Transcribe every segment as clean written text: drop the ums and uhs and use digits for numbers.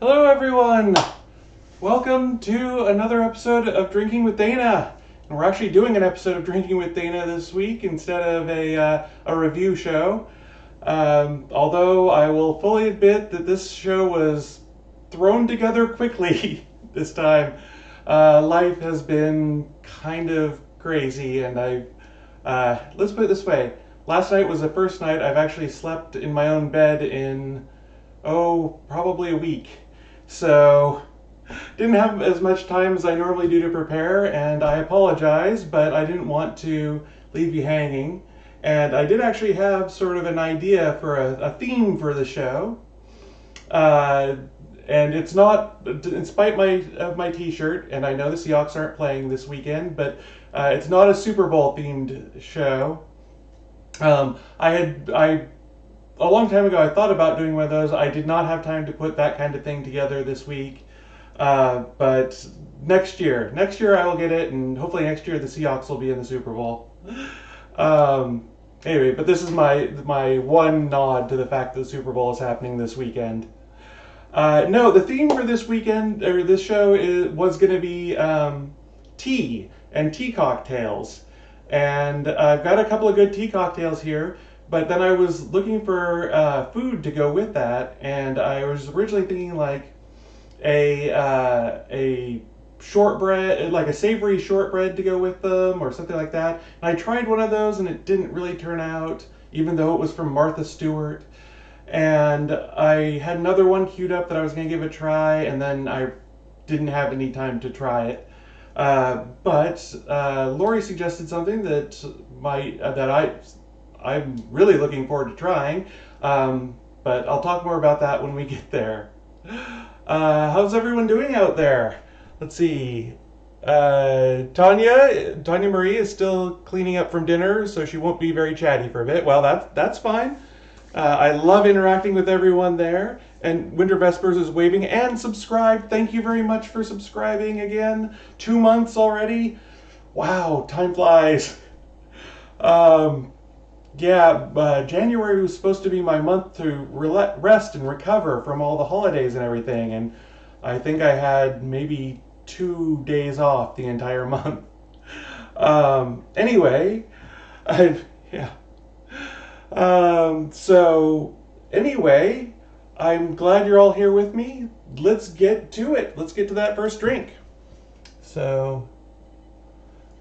Hello everyone! Welcome to another episode of Drinking with Dana. And we're actually doing an episode of Drinking with Dana this week instead of a review show. Although I will fully admit that this show was thrown together quickly this time. Life has been kind of crazy, and let's put it this way. Last night was the first night I've actually slept in my own bed in, probably a week. So, didn't have as much time as I normally do to prepare, and I apologize, but I didn't want to leave you hanging. And I did actually have sort of an idea for a theme for the show. And it's not, in spite of my t-shirt, and I know the Seahawks aren't playing this weekend, but it's not a Super Bowl themed show. A long time ago I thought about doing one of those. I did not have time to put that kind of thing together this week. But next year I will get it, and hopefully next year the Seahawks will be in the Super Bowl. Anyway, but this is my one nod to the fact that the Super Bowl is happening this weekend. No, the theme for this weekend, or this show, was going to be tea and tea cocktails. And I've got a couple of good tea cocktails here, but then I was looking for food to go with that, and I was originally thinking like a shortbread, like a savory shortbread to go with them, or something like that. And I tried one of those, and it didn't really turn out, even though it was from Martha Stewart. And I had another one queued up that I was going to give a try, and then I didn't have any time to try it. But Lori suggested something that I'm really looking forward to trying. But I'll talk more about that when we get there. How's everyone doing out there? Let's see. Tanya Marie is still cleaning up from dinner, so she won't be very chatty for a bit. Well, that's fine. I love interacting with everyone there. And Winter Vespers is waving and subscribed. Thank you very much for subscribing again. 2 months already. Wow, time flies. January was supposed to be my month to rest and recover from all the holidays and everything. And I think I had maybe 2 days off the entire month. Anyway, I'm glad you're all here with me. Let's get to it. Let's get to that first drink.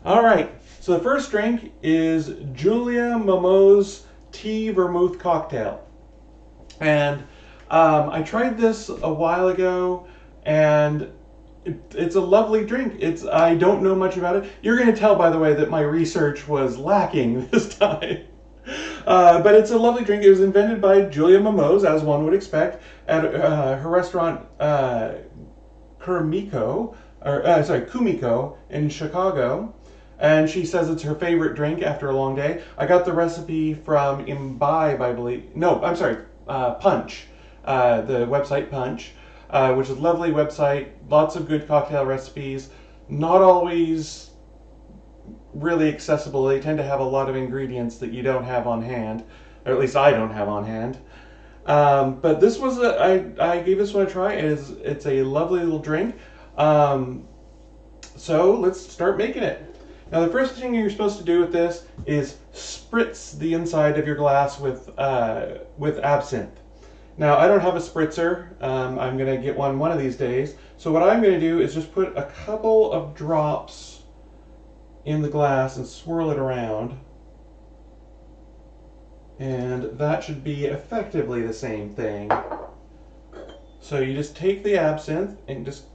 Alright. So the first drink is Julia Momo's Tea Vermouth Cocktail. And I tried this a while ago, and it's a lovely drink. I don't know much about it. You're going to tell, by the way, that my research was lacking this time. But it's a lovely drink. It was invented by Julia Momo's, as one would expect, at her restaurant Kumiko in Chicago. And she says it's her favorite drink after a long day. I got the recipe from Imbibe, I believe. No, I'm sorry, Punch, the website Punch, which is a lovely website. Lots of good cocktail recipes. Not always really accessible. They tend to have a lot of ingredients that you don't have on hand, or at least I don't have on hand. But this was I gave this one a try. It's a lovely little drink. So let's start making it. Now the first thing you're supposed to do with this is spritz the inside of your glass with absinthe. Now I don't have a spritzer. I'm gonna get one of these days. So what I'm gonna do is just put a couple of drops in the glass and swirl it around, and that should be effectively the same thing. So you just take the absinthe and just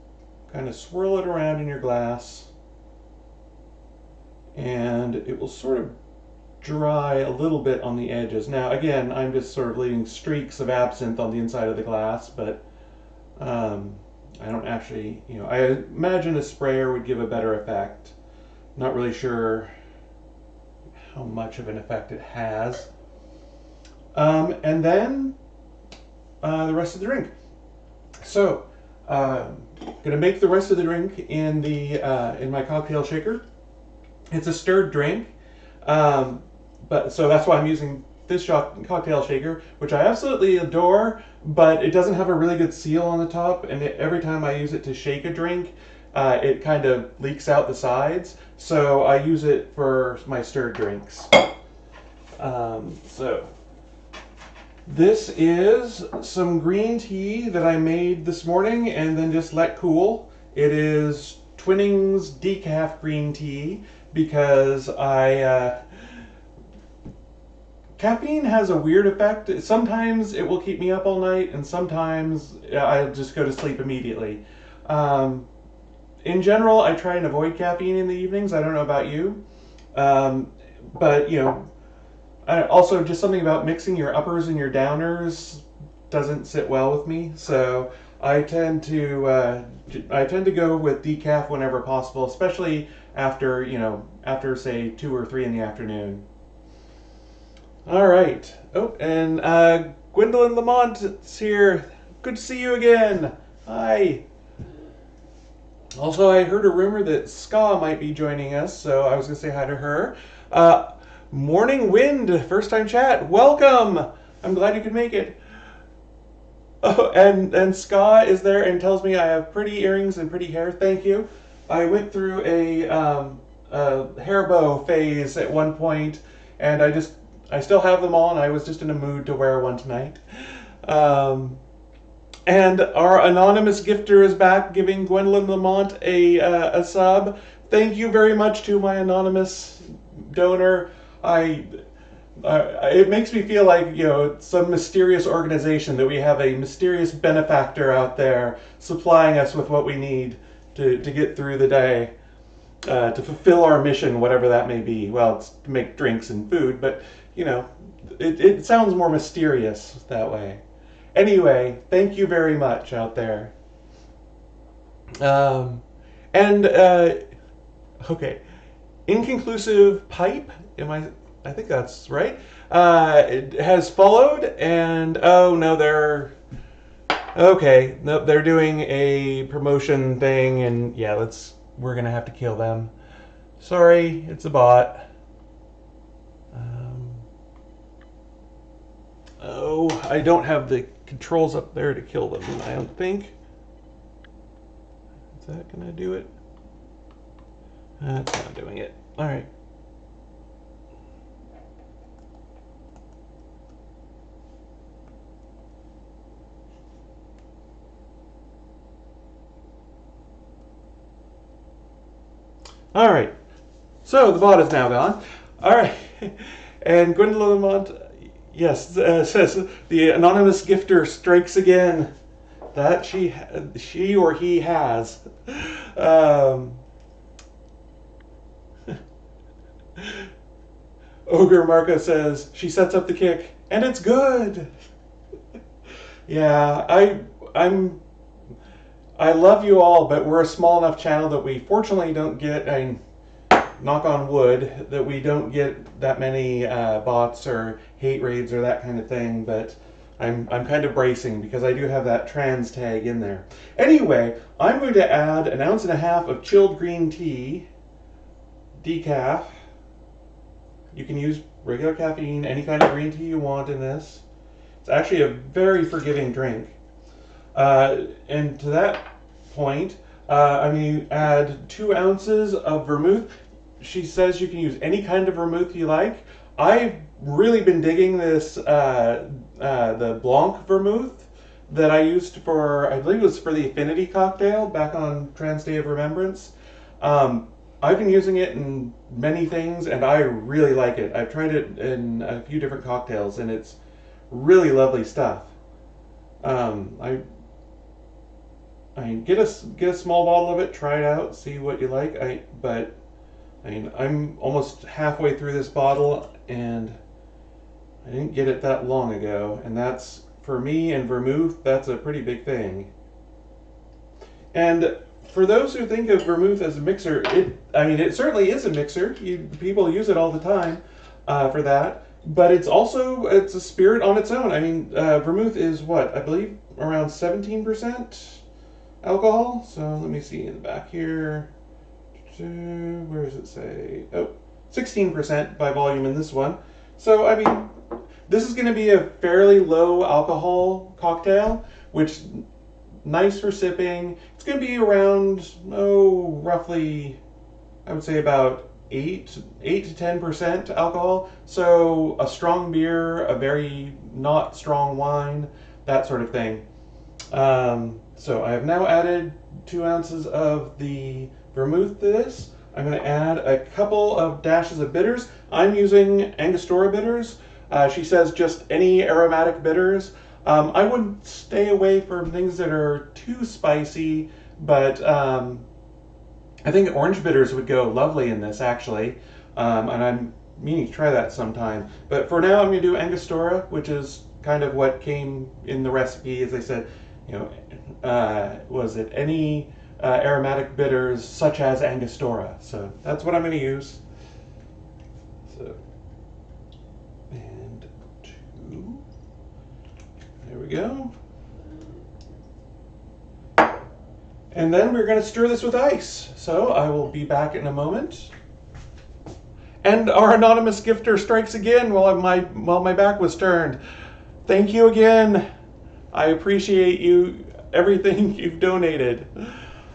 kind of swirl it around in your glass, and it will sort of dry a little bit on the edges. Now again, I'm just sort of leaving streaks of absinthe on the inside of the glass, but I don't actually, I imagine a sprayer would give a better effect. Not really sure how much of an effect it has. And then the rest of the drink. So, gonna make the rest of the drink in my cocktail shaker. It's a stirred drink, but so that's why I'm using this cocktail shaker, which I absolutely adore, but it doesn't have a really good seal on the top, and every time I use it to shake a drink, it kind of leaks out the sides. So I use it for my stirred drinks. So this is some green tea that I made this morning and then just let cool. It is Twinings decaf green tea because caffeine has a weird effect. Sometimes it will keep me up all night, and sometimes I'll just go to sleep immediately. In general, I try and avoid caffeine in the evenings. I don't know about you. But, you know, also just something about mixing your uppers and your downers doesn't sit well with me. So I tend to go with decaf whenever possible, especially after, after say 2 or 3 in the afternoon. All right. Oh, and Gwendolyn Lamont's here. Good to see you again. Hi. Also, I heard a rumor that Ska might be joining us, so I was going to say hi to her. Morning Wind, first time chat. Welcome. I'm glad you could make it. Oh, and Ska is there and tells me I have pretty earrings and pretty hair. Thank you. I went through a hair bow phase at one point, and I still have them all, and I was just in a mood to wear one tonight. And our anonymous gifter is back, giving Gwendolyn Lamont a sub. Thank you very much to my anonymous donor. It makes me feel like, it's some mysterious organization, that we have a mysterious benefactor out there supplying us with what we need to get through the day, to fulfill our mission, whatever that may be. Well, it's to make drinks and food, but, it sounds more mysterious that way. Anyway, thank you very much out there. Okay. Inconclusive Pipe, I think that's right, it has followed, and oh no, they're doing a promotion thing, and yeah, we're gonna have to kill them. Sorry, it's a bot. I don't have the controls up there to kill them, I don't think. Is that gonna do it? That's not doing it. All right. All right. So the bot is now gone. All right. And Gwendolyn Lamont, yes, says the anonymous gifter strikes again. That she or he has. Ogre Marco says she sets up the kick, and it's good. Yeah, I love you all, but we're a small enough channel that we fortunately don't get, knock on wood, that we don't get that many bots or hate raids or that kind of thing, but I'm kind of bracing because I do have that trans tag in there. Anyway, I'm going to add 1.5 ounces of chilled green tea, decaf. You can use regular caffeine, any kind of green tea you want in this. It's actually a very forgiving drink. And to that point, I'm going to add 2 ounces of vermouth. She says you can use any kind of vermouth you like. I've really been digging this, the Blanc vermouth that I used for, I believe it was for the Affinity cocktail back on Trans Day of Remembrance. I've been using it in many things, and I really like it. I've tried it in a few different cocktails, and it's really lovely stuff. I get a small bottle of it, try it out, see what you like. I'm almost halfway through this bottle, and I didn't get it that long ago, and that's, for me and vermouth, that's a pretty big thing. And for those who think of vermouth as a mixer, it certainly is a mixer. People use it all the time for that. But it's a spirit on its own. Vermouth is what? I believe around 17% alcohol. So let me see in the back here. Where does it say? Oh, 16% by volume in this one. So, this is going to be a fairly low alcohol cocktail, which nice for sipping. It's going to be around, roughly, I would say about 8 to 10% alcohol. So a strong beer, a very not strong wine, that sort of thing. So I have now added 2 ounces of the vermouth to this. I'm going to add a couple of dashes of bitters. I'm using Angostura bitters. She says just any aromatic bitters. I would stay away from things that are too spicy, but I think orange bitters would go lovely in this, actually. And I'm meaning to try that sometime. But for now, I'm going to do Angostura, which is kind of what came in the recipe. As I said, was it any aromatic bitters such as Angostura? So that's what I'm going to use. So, and 2. There we go. And then we're going to stir this with ice. So I will be back in a moment. And our anonymous gifter strikes again while my back was turned. Thank you again. I appreciate you, everything you've donated.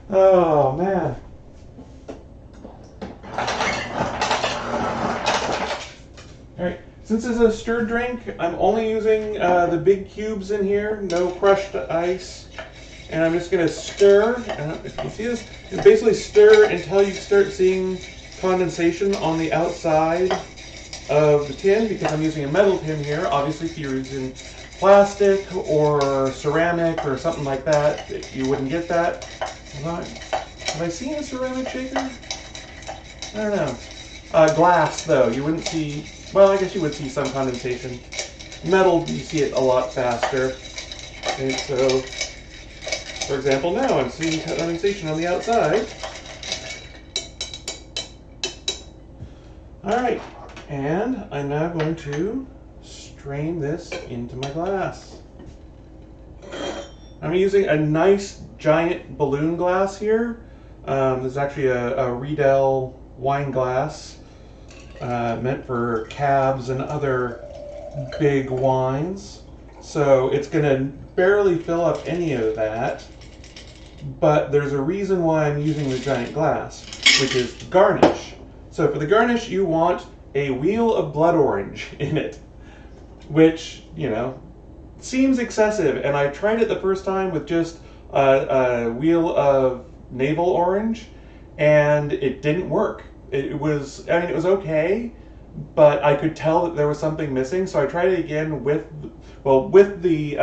Oh, man. All right. Since it's a stirred drink, I'm only using the big cubes in here, no crushed ice. And I'm just going to stir. If you can see this, you basically stir until you start seeing condensation on the outside of the tin, because I'm using a metal tin here. Obviously, if you're using plastic or ceramic or something like that, you wouldn't get that. Have I seen a ceramic shaker? I don't know. Glass, though, you wouldn't see. Well, I guess you would see some condensation. Metal, you see it a lot faster. And so, for example, now I'm seeing condensation on the outside. All right, and I'm now going to strain this into my glass. I'm using a nice giant balloon glass here. This is actually a Riedel wine glass meant for cabs and other big wines. So it's going to barely fill up any of that. But there's a reason why I'm using the giant glass, which is garnish. So for the garnish, you want a wheel of blood orange in it, which, seems excessive. And I tried it the first time with just a wheel of navel orange, and it didn't work. It was okay, but I could tell that there was something missing. So I tried it again with the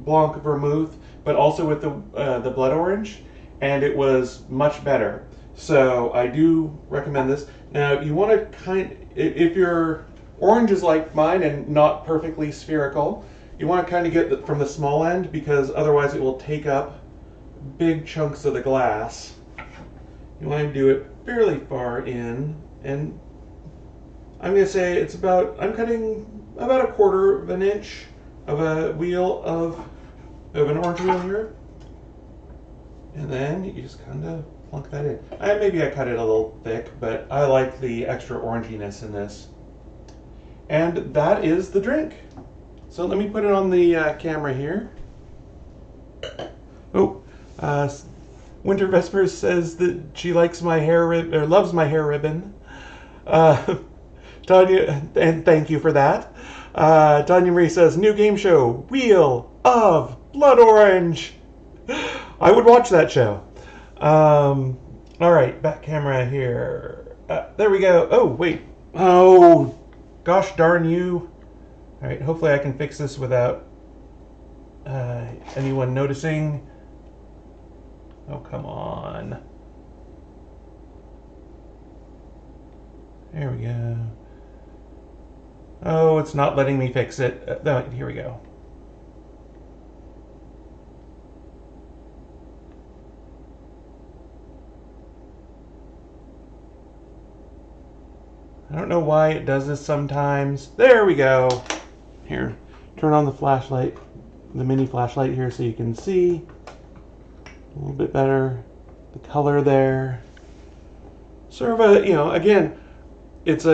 Blanc Vermouth, but also with the blood orange, and it was much better. So I do recommend this. Now you want to if your orange is like mine and not perfectly spherical, you want to kind of get from the small end, because otherwise it will take up big chunks of the glass. You want to do it fairly far in, and I'm going to say I'm cutting about 1/4 of an inch of a wheel of an orange wheel here. And then you just kind of plunk that in. Maybe I cut it a little thick, but I like the extra oranginess in this. And that is the drink. So let me put it on the camera here. Oh, Winter Vespers says that she likes my hair or loves my hair ribbon. Tanya, and thank you for that. Tanya Marie says, new game show, Wheel of Blood Orange. I would watch that show. All right, back camera here. There we go. Oh, wait. Oh, gosh darn you. All right, hopefully I can fix this without anyone noticing. Oh, come on. There we go. Oh, it's not letting me fix it. Here we go. I don't know why it does this sometimes. There we go. Here, turn on the flashlight, the mini flashlight here, so you can see a little bit better the color there. Sort of a, again, it's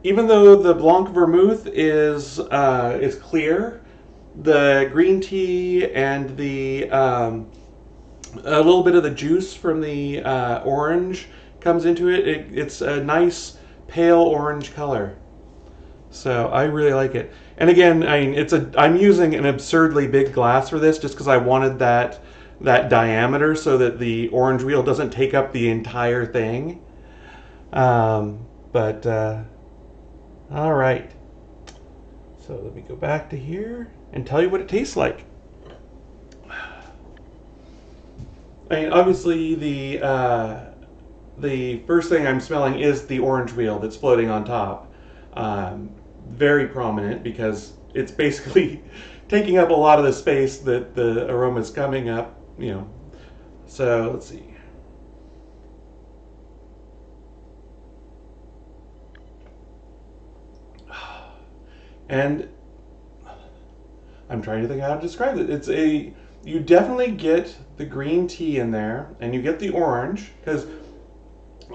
even though the Blanc Vermouth is clear, the green tea and the a little bit of the juice from the orange comes into it. It's a nice pale orange color. So I really like it. And again, I mean, I'm using an absurdly big glass for this just because I wanted that diameter so that the orange wheel doesn't take up the entire thing. But all right. So let me go back to here and tell you what it tastes like. I mean, obviously the first thing I'm smelling is the orange wheel that's floating on top. Very prominent because it's basically taking up a lot of the space that the aroma is coming up, you know. So let's see. And I'm trying to think how to describe it. You definitely get the green tea in there, and you get the orange, because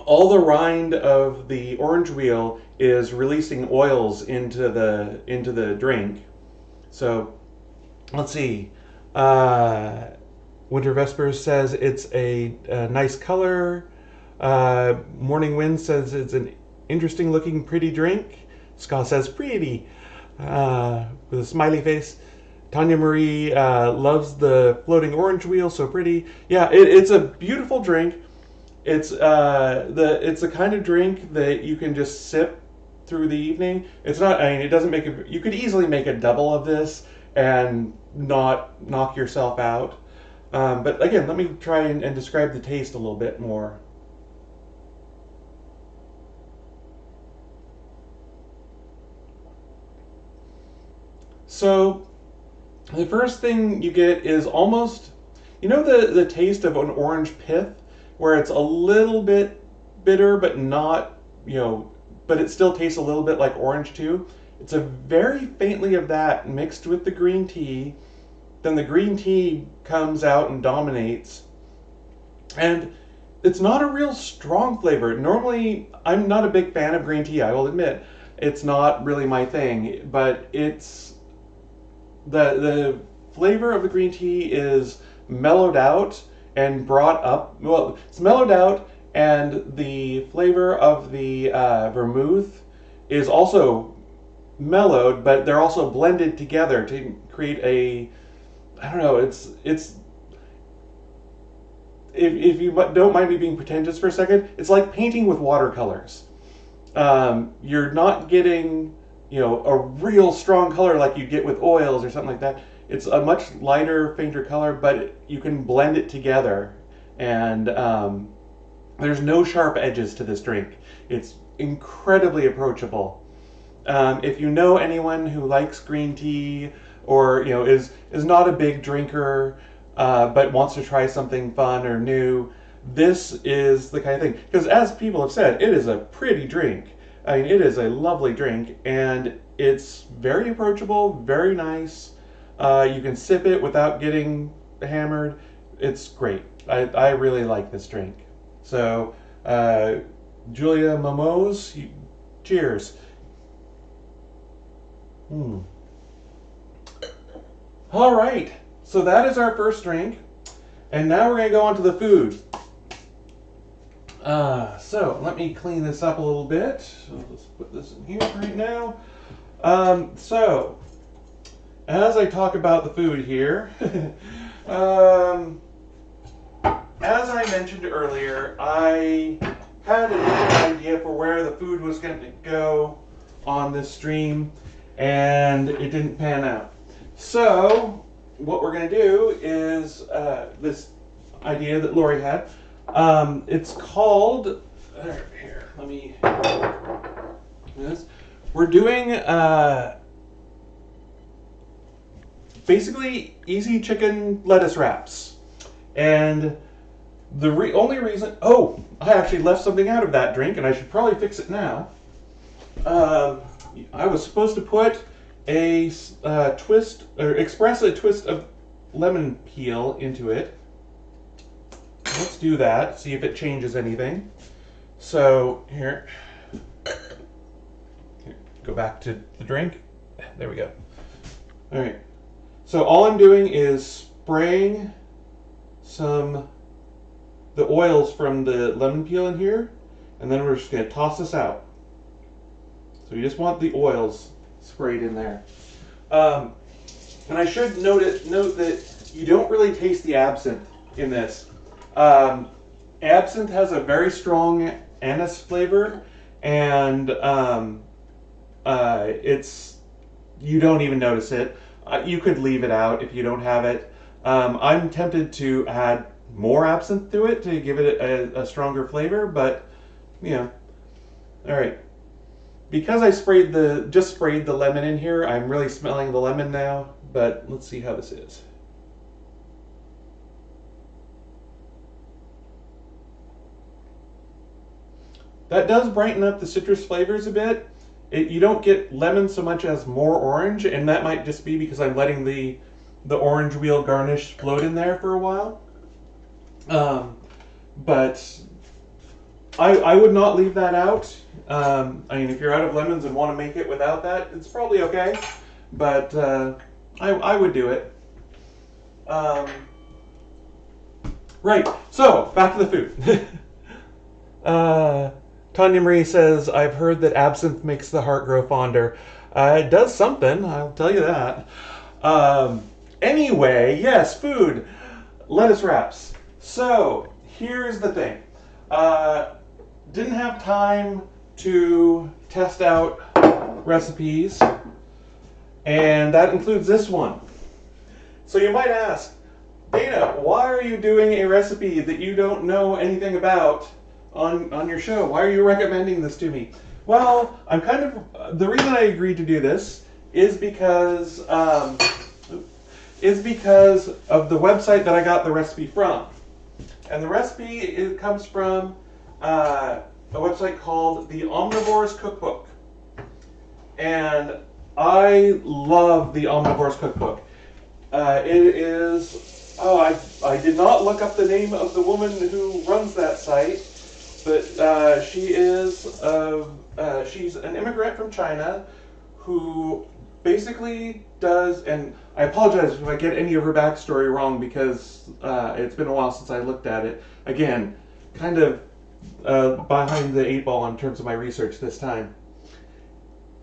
all the rind of the orange wheel is releasing oils into the drink. So let's see. Winter Vespers says it's a nice color. Morning Wind says it's an interesting looking, pretty drink. Scott says pretty with a smiley face. Tanya Marie loves the floating orange wheel, so pretty. Yeah, it's a beautiful drink. It's the kind of drink that you can just sip through the evening. It's not. I mean, it doesn't make it. You could easily make a double of this and not knock yourself out. But again, let me try and describe the taste a little bit more. So the first thing you get is almost, you know, the taste of an orange pith, where it's a little bit bitter, but not, you know, but it still tastes a little bit like orange too. It's a very faintly of that mixed with the green tea. Then the green tea comes out and dominates. And it's not a real strong flavor. Normally, I'm not a big fan of green tea, I will admit. It's not really my thing, but it's the flavor of the green tea is mellowed out and brought up. Well, it's mellowed out, and the flavor of the vermouth is also mellowed, but they're also blended together to create a, I don't know, it's if you don't mind me being pretentious for a second, it's like painting with watercolors. You're not getting, you know, a real strong color like you get with oils or something like that. It's a much lighter, fainter color, but you can blend it together. And there's no sharp edges to this drink. It's incredibly approachable. If you know anyone who likes green tea, or you know is not a big drinker, but wants to try something fun or new, this is the kind of thing. Because as people have said, it is a pretty drink. I mean, it is a lovely drink, and it's very approachable, very nice. You can sip it without getting hammered. It's great. I really like this drink. So, Julia Momos, cheers. All right, so that is our first drink, and now we're going to go on to the food. So let me clean this up a little bit. So let's put this in here right now. So as I talk about the food here, as I mentioned earlier, I had an idea for where the food was going to go on this stream, and it didn't pan out. So what we're going to do is this idea that Lori had. It's called, here, let me, this. We're doing basically easy chicken lettuce wraps. And the only reason, oh, I actually left something out of that drink, and I should probably fix it now. I was supposed to put a twist, or express a twist of lemon peel into it. Let's do that, see if it changes anything. So, here. go back to the drink. There we go. All right. So all I'm doing is spraying the oils from the lemon peel in here, and then we're just going to toss this out. So you just want the oils sprayed in there. And I should note that you don't really taste the absinthe in this. Absinthe has a very strong anise flavor, and you don't even notice it. You could leave it out if you don't have it. I'm tempted to add more absinthe to it to give it a stronger flavor, but you know. All right. Because I just sprayed the lemon in here, I'm really smelling the lemon now, but let's see how this is. That does brighten up the citrus flavors a bit. You don't get lemon so much as more orange, and that might just be because I'm letting the orange wheel garnish float in there for a while. But I would not leave that out. I mean, if you're out of lemons and want to make it without that, it's probably okay. But I would do it. Right, so back to the food. Tanya Marie says, I've heard that absinthe makes the heart grow fonder. It does something, I'll tell you that. Anyway, yes, food. Lettuce wraps. So, here's the thing. Didn't have time to test out recipes, and that includes this one. So you might ask, Dana, why are you doing a recipe that you don't know anything about on your show? Why are you recommending this to me? Well, the reason I agreed to do this is because of the website that I got the recipe from. And the recipe comes from a website called the Omnivore's Cookbook. And I love the Omnivore's Cookbook. It is, I did not look up the name of the woman who runs that site, but she's an immigrant from China who basically does, and I apologize if I get any of her backstory wrong because it's been a while since I looked at it. Again, kind of behind the eight ball in terms of my research this time.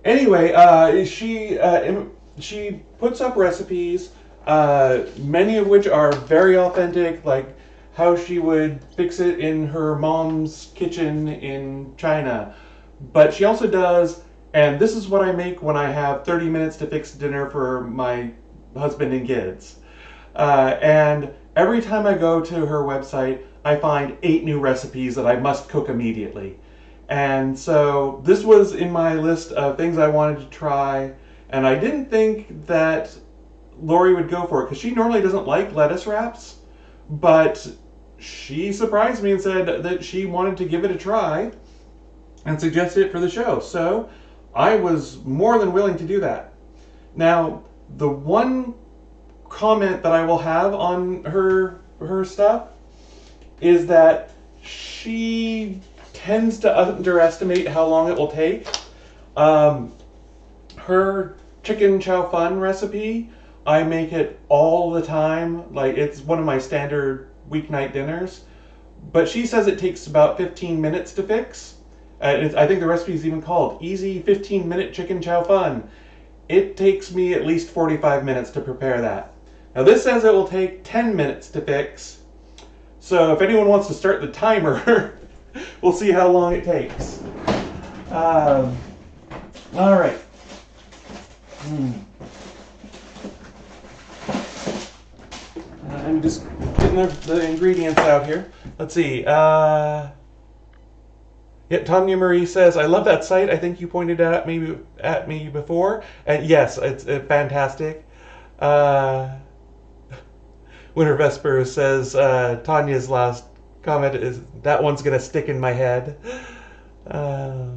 Anyway, she puts up recipes, many of which are very authentic, like how she would fix it in her mom's kitchen in China. But she also does, and this is what I make when I have 30 minutes to fix dinner for my husband and kids. And every time I go to her website, I find 8 new recipes that I must cook immediately. And so this was in my list of things I wanted to try, and I didn't think that Lori would go for it, because she normally doesn't like lettuce wraps, but she surprised me and said that she wanted to give it a try and suggested it for the show. So I was more than willing to do that. Now, the one comment that I will have on her stuff is that she tends to underestimate how long it will take. Her chicken chow fun recipe, I make it all the time. Like, it's one of my standard weeknight dinners. But she says it takes about 15 minutes to fix. I think the recipe is even called Easy 15-Minute Chicken Chow Fun. It takes me at least 45 minutes to prepare that. Now this says it will take 10 minutes to fix. So if anyone wants to start the timer, we'll see how long it takes. All right. I'm just getting the ingredients out here. Let's see. Yeah, Tanya Marie says, I love that site. I think you pointed at me before. And yes, it's fantastic. Winter Vesper says, Tanya's last comment is, that one's going to stick in my head. All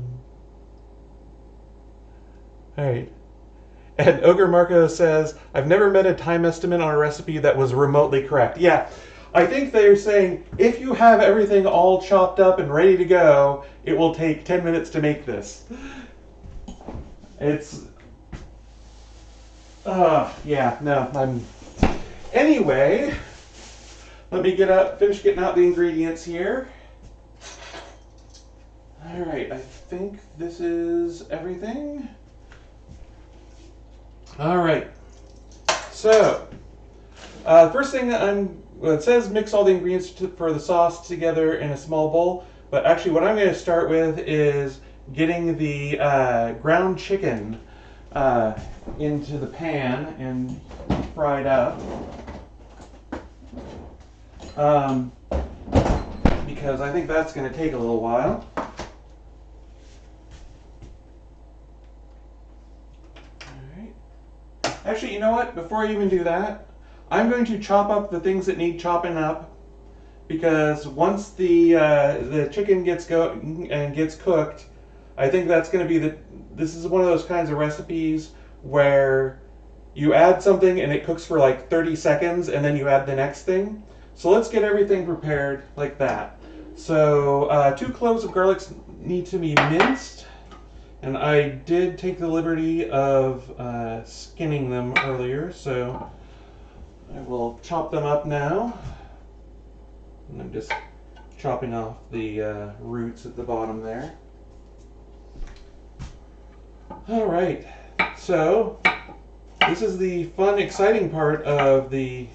right. And Ogre Marco says, I've never met a time estimate on a recipe that was remotely correct. Yeah, I think they're saying if you have everything all chopped up and ready to go, it will take 10 minutes to make this. It's, yeah, no, anyway, let me finish getting out the ingredients here. All right, I think this is everything. All right, so first thing well, it says mix all the ingredients for the sauce together in a small bowl, but actually what I'm going to start with is getting the ground chicken into the pan and fried up. Because I think that's going to take a little while. Actually, you know what? Before I even do that, I'm going to chop up the things that need chopping up, because once the chicken gets going and gets cooked, I think that's going to be this is one of those kinds of recipes where you add something and it cooks for like 30 seconds and then you add the next thing. So let's get everything prepared like that. So 2 cloves of garlic need to be minced. And I did take the liberty of skinning them earlier, so I will chop them up now. And I'm just chopping off the roots at the bottom there. All right, so this is the fun, exciting part of the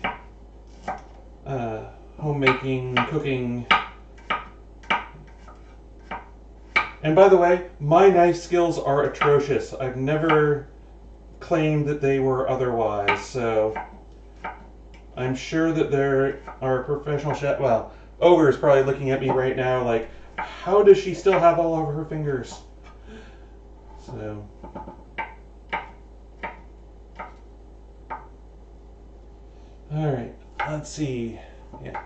homemaking, cooking. And by the way, my knife skills are atrocious. I've never claimed that they were otherwise, so I'm sure that there are professional chefs. Well, Ogre is probably looking at me right now like, how does she still have all of her fingers? So, all right, let's see. Yeah,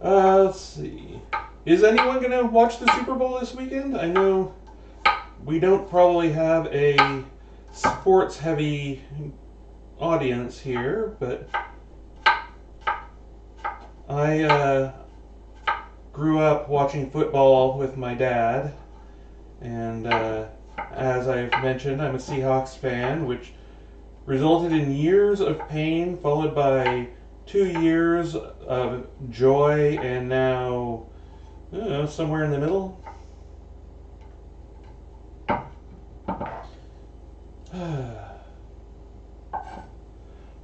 let's see. Is anyone going to watch the Super Bowl this weekend? I know we don't probably have a sports-heavy audience here, but I grew up watching football with my dad, and as I've mentioned, I'm a Seahawks fan, which resulted in years of pain followed by 2 years of joy, and now I don't know, somewhere in the middle.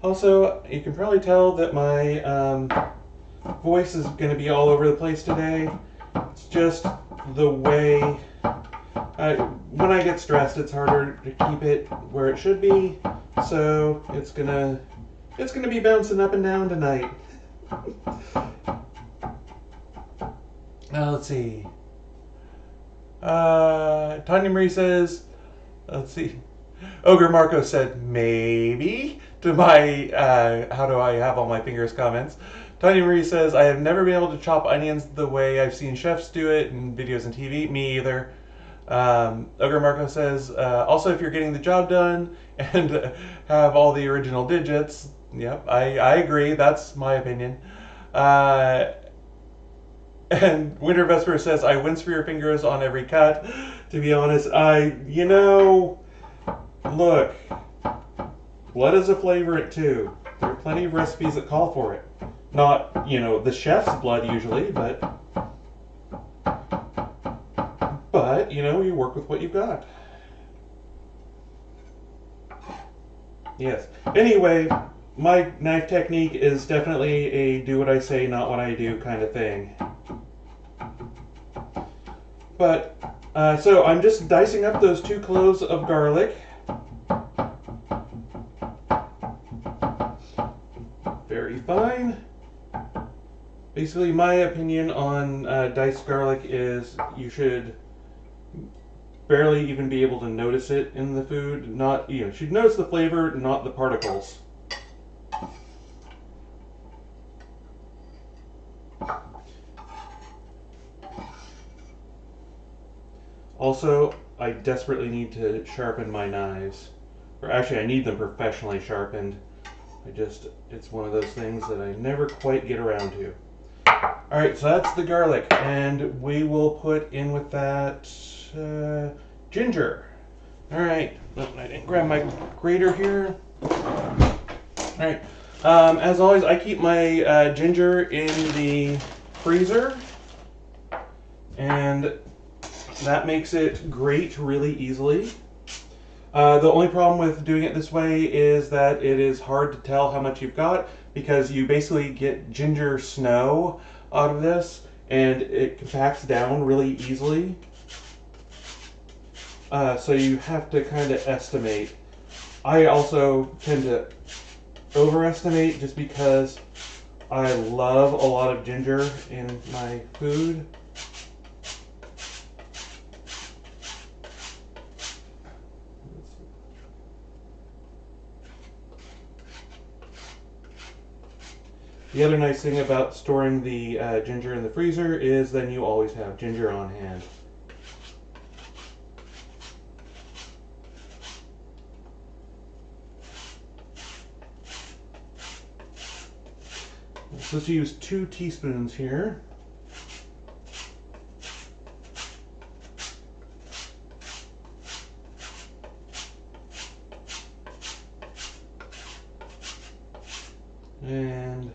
Also, you can probably tell that my voice is going to be all over the place today. It's just the way when I get stressed, it's harder to keep it where it should be. So it's gonna be bouncing up and down tonight. Let's see. Tanya Marie says, let's see. Ogre Marco said, maybe, to my, how do I have all my fingers comments. Tanya Marie says, I have never been able to chop onions the way I've seen chefs do it in videos and TV. Me either. Ogre Marco says, also if you're getting the job done and have all the original digits. Yep, I agree. That's my opinion. And Winter Vesper says, I wince for your fingers on every cut. To be honest, look, blood is a flavorant too. There are plenty of recipes that call for it. Not, the chef's blood usually, but you work with what you've got. Yes. Anyway, my knife technique is definitely a do what I say, not what I do kind of thing. But, so I'm just dicing up those 2 cloves of garlic. Very fine. Basically, my opinion on diced garlic is you should barely even be able to notice it in the food. Not, you should notice the flavor, not the particles. Also, I desperately need to sharpen my knives. Or actually, I need them professionally sharpened. It's one of those things that I never quite get around to. Alright, so that's the garlic, and we will put in with that ginger. All right. Oh, I didn't grab my grater here. All right. As always, I keep my ginger in the freezer, and that makes it grate really easily. The only problem with doing it this way is that it is hard to tell how much you've got, because you basically get ginger snow out of this, and it compacts down really easily. So you have to kind of estimate. I also tend to overestimate just because I love a lot of ginger in my food. The other nice thing about storing the ginger in the freezer is then you always have ginger on hand. I'm supposed to use 2 teaspoons here. And I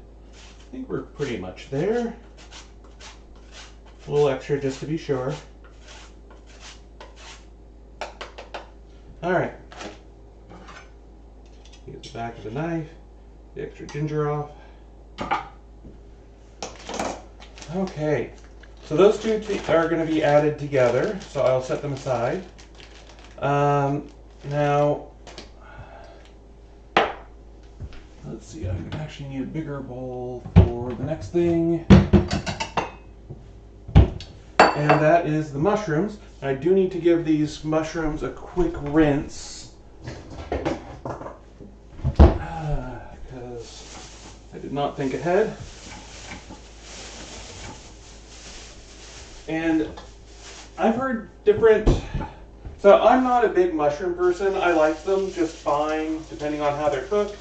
think we're pretty much there. A little extra just to be sure. All right. Use the back of the knife, the extra ginger off. Okay, so those two are going to be added together, so I'll set them aside. Now, let's see, I actually need a bigger bowl for the next thing. And that is the mushrooms. I do need to give these mushrooms a quick rinse, because I did not think ahead. And I've heard different, so I'm not a big mushroom person. I like them just fine, depending on how they're cooked.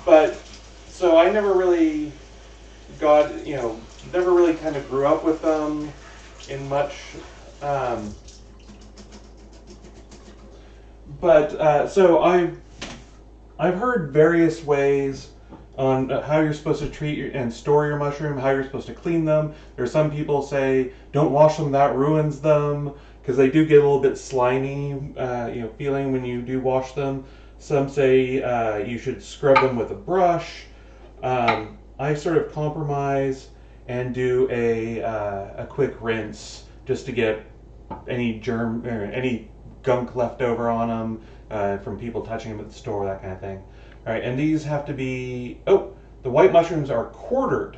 But, so I never really got, never really kind of grew up with them in much, so I've heard various ways on how you're supposed to treat and store your mushroom, how you're supposed to clean them. There's some people say don't wash them, that ruins them, because they do get a little bit slimy, feeling when you do wash them. Some say you should scrub them with a brush. I sort of compromise and do a quick rinse just to get any germ or any gunk left over on them from people touching them at the store, that kind of thing. All right, and these have to be, the white mushrooms are quartered.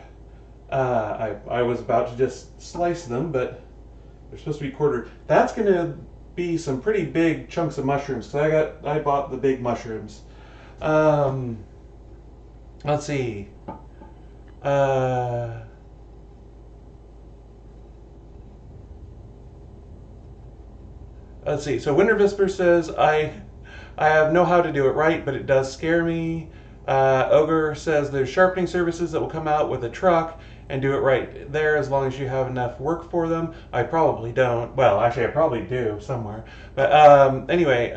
I was about to just slice them, but they're supposed to be quartered. That's going to be some pretty big chunks of mushrooms, because I bought the big mushrooms. Let's see. Let's see. So Winter Whisper says, I know how to do it right, but it does scare me. Ogre says there's sharpening services that will come out with a truck and do it right there as long as you have enough work for them. I probably don't. Well, actually, I probably do somewhere. But anyway,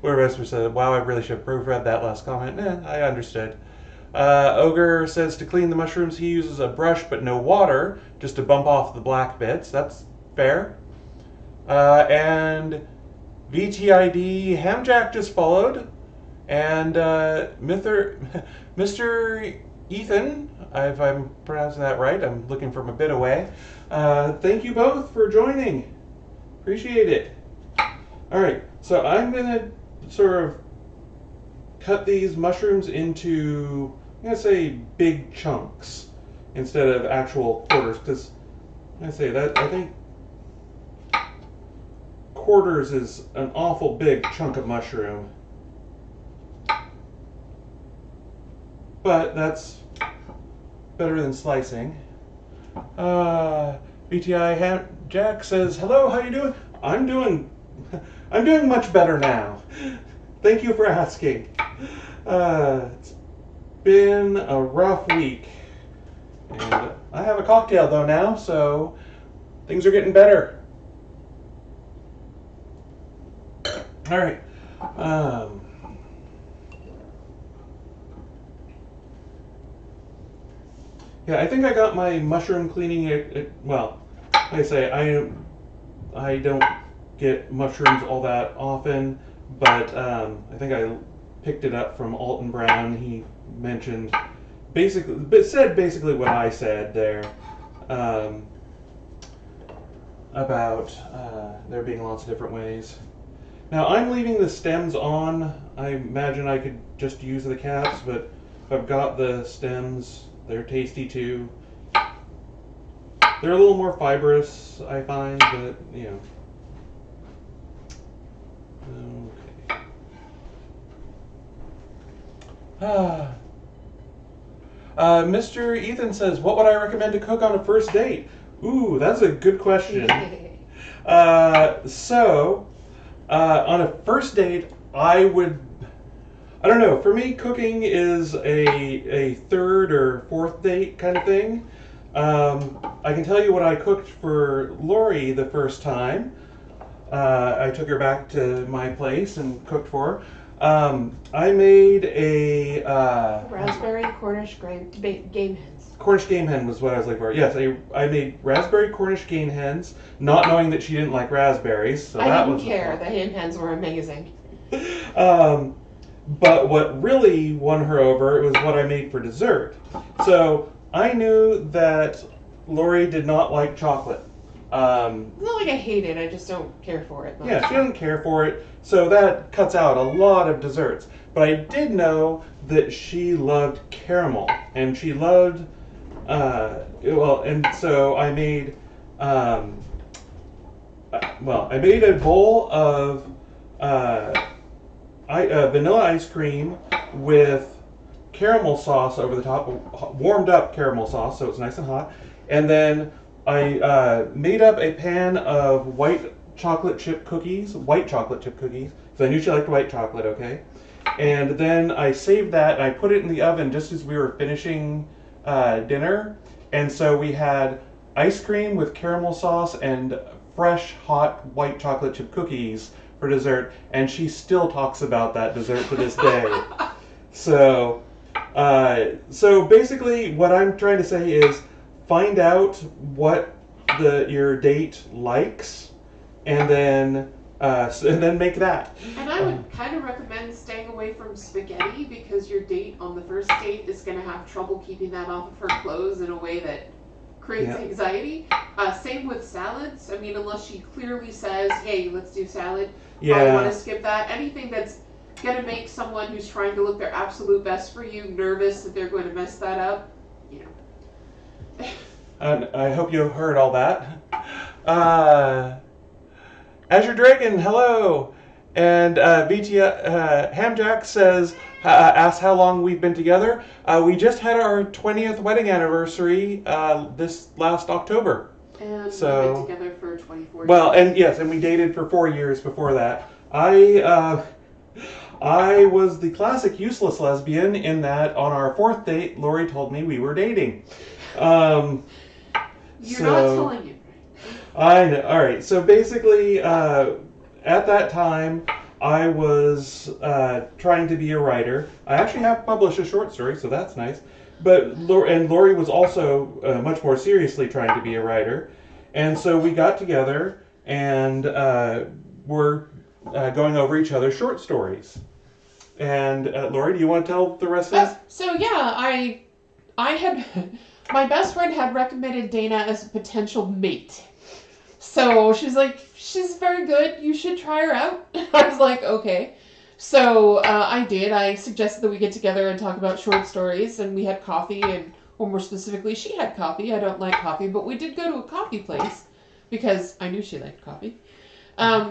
Winter Whisper said, wow, I really should have proofread that last comment. I understood. Ogre says to clean the mushrooms, he uses a brush but no water, just to bump off the black bits. That's fair. And VTID Hamjack just followed, and Mr. Ethan, if I'm pronouncing that right, I'm looking from a bit away. Thank you both for joining. Appreciate it. All right, so I'm gonna sort of cut these mushrooms into, I'm gonna say, big chunks instead of actual quarters, because I say that I think quarters is an awful big chunk of mushroom, but that's better than slicing. BTI Jack says, hello, how you doing? I'm doing much better now. Thank you for asking. It's been a rough week, and I have a cocktail though now, so things are getting better. All right. Yeah, I think I got my mushroom cleaning. Well, like I say, I don't get mushrooms all that often, but I think I picked it up from Alton Brown. He mentioned said basically what I said there, about there being lots of different ways. Now I'm leaving the stems on. I imagine I could just use the caps, but if I've got the stems, they're tasty too. They're a little more fibrous, I find, but you know. Okay. Mr. Ethan says, what would I recommend to cook on a first date? Ooh, that's a good question. On a first date, I don't know, for me, cooking is a third or fourth date kind of thing. I can tell you what I cooked for Lori the first time. I took her back to my place and cooked for her. I made a raspberry Cornish game hens. Cornish game hen was what I was looking for. Yes, I made raspberry Cornish game hens, not knowing that she didn't like raspberries. So I didn't care. The game hens were amazing. But what really won her over was what I made for dessert. So I knew that Lori did not like chocolate. It's not like I hate it, I just don't care for it much. Yeah, she doesn't care for it, so that cuts out a lot of desserts. But I did know that she loved caramel, and she loved, and so I made, I made a bowl of vanilla ice cream with caramel sauce over the top, warmed up caramel sauce, so it's nice and hot, and then I made up a pan of white chocolate chip cookies, because I knew she liked white chocolate, okay? And then I saved that, and I put it in the oven just as we were finishing dinner. And so we had ice cream with caramel sauce and fresh, hot white chocolate chip cookies for dessert, and she still talks about that dessert to this day. So basically what I'm trying to say is, find out what your date likes, and then make that. And I would kind of recommend staying away from spaghetti, because your date on the first date is going to have trouble keeping that off of her clothes in a way that creates anxiety. Same with salads. I mean, unless she clearly says, "Hey, let's do salad," I want to skip that. Anything that's going to make someone who's trying to look their absolute best for you nervous that they're going to mess that up, you know. I hope you heard all that. Azure Dragon, hello. And Hamjack says, asks how long we've been together. We just had our 20th wedding anniversary this last October. And we've been together for 24 years. Well, and yes, and we dated for 4 years before that. I was the classic useless lesbian in that on our fourth date, Lori told me we were dating. You're not telling it. I know. All right. So basically, at that time, I was trying to be a writer. I actually have published a short story, so that's nice. But Lori was also much more seriously trying to be a writer, and so we got together and were going over each other's short stories. And Lori, do you want to tell the rest of this? So yeah, I had my best friend had recommended Dana as a potential mate. So she's like, she's very good. You should try her out. I was like, okay. So I did. I suggested that we get together and talk about short stories, and we had coffee, or more specifically, she had coffee. I don't like coffee, but we did go to a coffee place because I knew she liked coffee.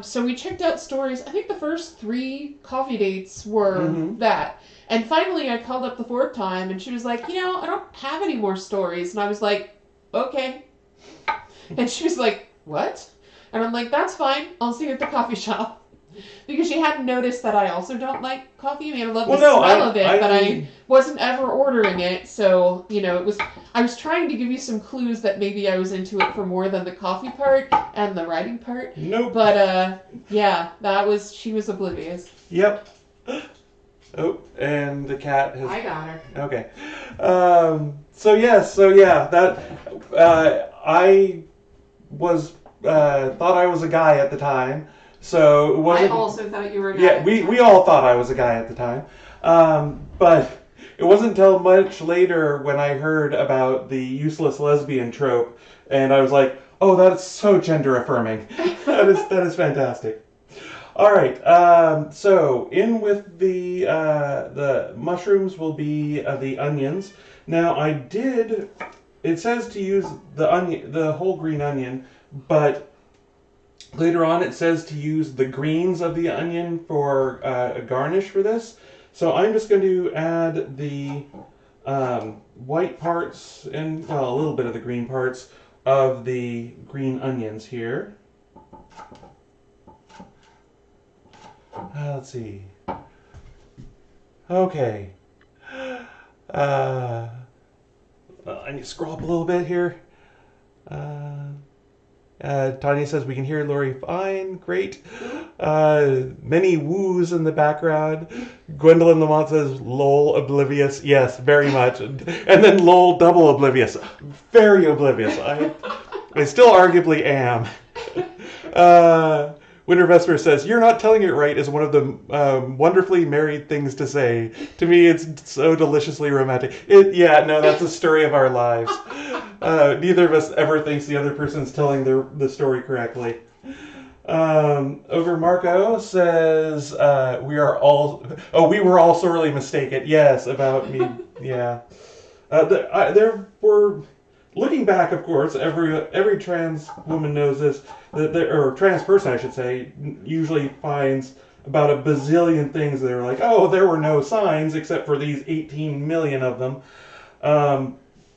So we checked out stories. I think the first 3 coffee dates were that. And finally, I called up the 4th time, and she was like, I don't have any more stories. And I was like, okay. And she was like, what? And I'm like, that's fine. I'll see you at the coffee shop. Because she hadn't noticed that I also don't like coffee. I mean, I love Well, the no, smell of it, but I I wasn't ever ordering it. So, it was, I was trying to give you some clues that maybe I was into it for more than the coffee part and the writing part. nope. But, yeah, she was oblivious. Yep. Oh, and the cat has. I got her. Okay. So yeah, that I was thought I was a guy at the time, so it wasn't. I also thought you were a guy. Yeah, we all thought I was a guy at the time, but it wasn't until much later when I heard about the useless lesbian trope, and I was like, oh, that is so gender affirming. that is fantastic. All right. So in with the mushrooms will be the onions. Now it says to use the whole green onion, but later on it says to use the greens of the onion for a garnish for this. So I'm just going to add the white parts and a little bit of the green parts of the green onions here. Let's see. Okay. I need to scroll up a little bit here. Tanya says we can hear Lori fine. Great. Many woos in the background. Gwendolyn Lamont says lol oblivious. Yes, very much. And then lol double oblivious. Very oblivious. I still arguably am. Winter Vesper says, you're not telling it right is one of the wonderfully married things to say. To me, it's so deliciously romantic. That's the story of our lives. Neither of us ever thinks the other person's telling the story correctly. Over Marco says, we were all sorely mistaken. Yes, about me. Yeah. There were... Looking back, of course, every trans woman knows this, or trans person, I should say, usually finds about a bazillion things that are like, oh, there were no signs except for these 18 million of them.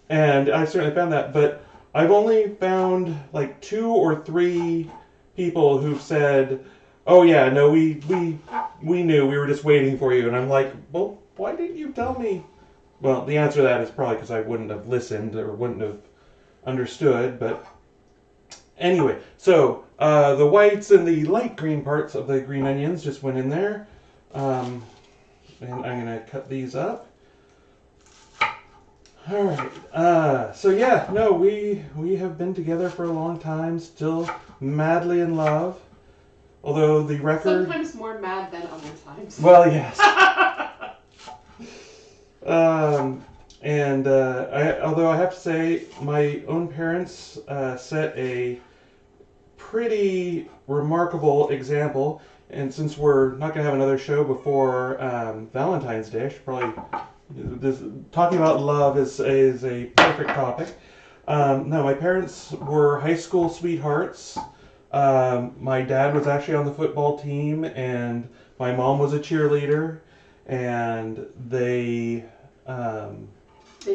And I certainly found that, but I've only found like 2 or 3 people who've said, oh yeah, no, we knew, we were just waiting for you. And I'm like, well, why didn't you tell me? Well, the answer to that is probably because I wouldn't have listened or wouldn't have understood, but anyway, so the whites and the light green parts of the green onions just went in there, and I'm going to cut these up. All right, so yeah, no, we have been together for a long time, still madly in love, although the record... Sometimes more mad than other times. Well, yes. Although I have to say, my own parents set a pretty remarkable example, and since we're not going to have another show before Valentine's Day, I should probably talking about love is a perfect topic. No, my parents were high school sweethearts. My dad was actually on the football team, and my mom was a cheerleader, and they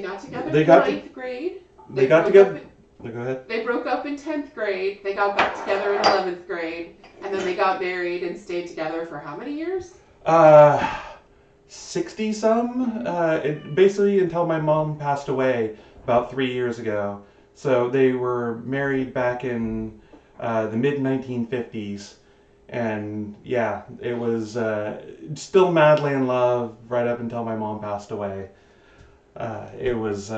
got together in 9th grade. They got together. Go ahead. They broke up in 10th grade. They got back together in 11th grade. And then they got married and stayed together for how many years? 60-some. Basically until my mom passed away about 3 years ago. So they were married back in the mid-1950s. And yeah, it was still madly in love right up until my mom passed away. It was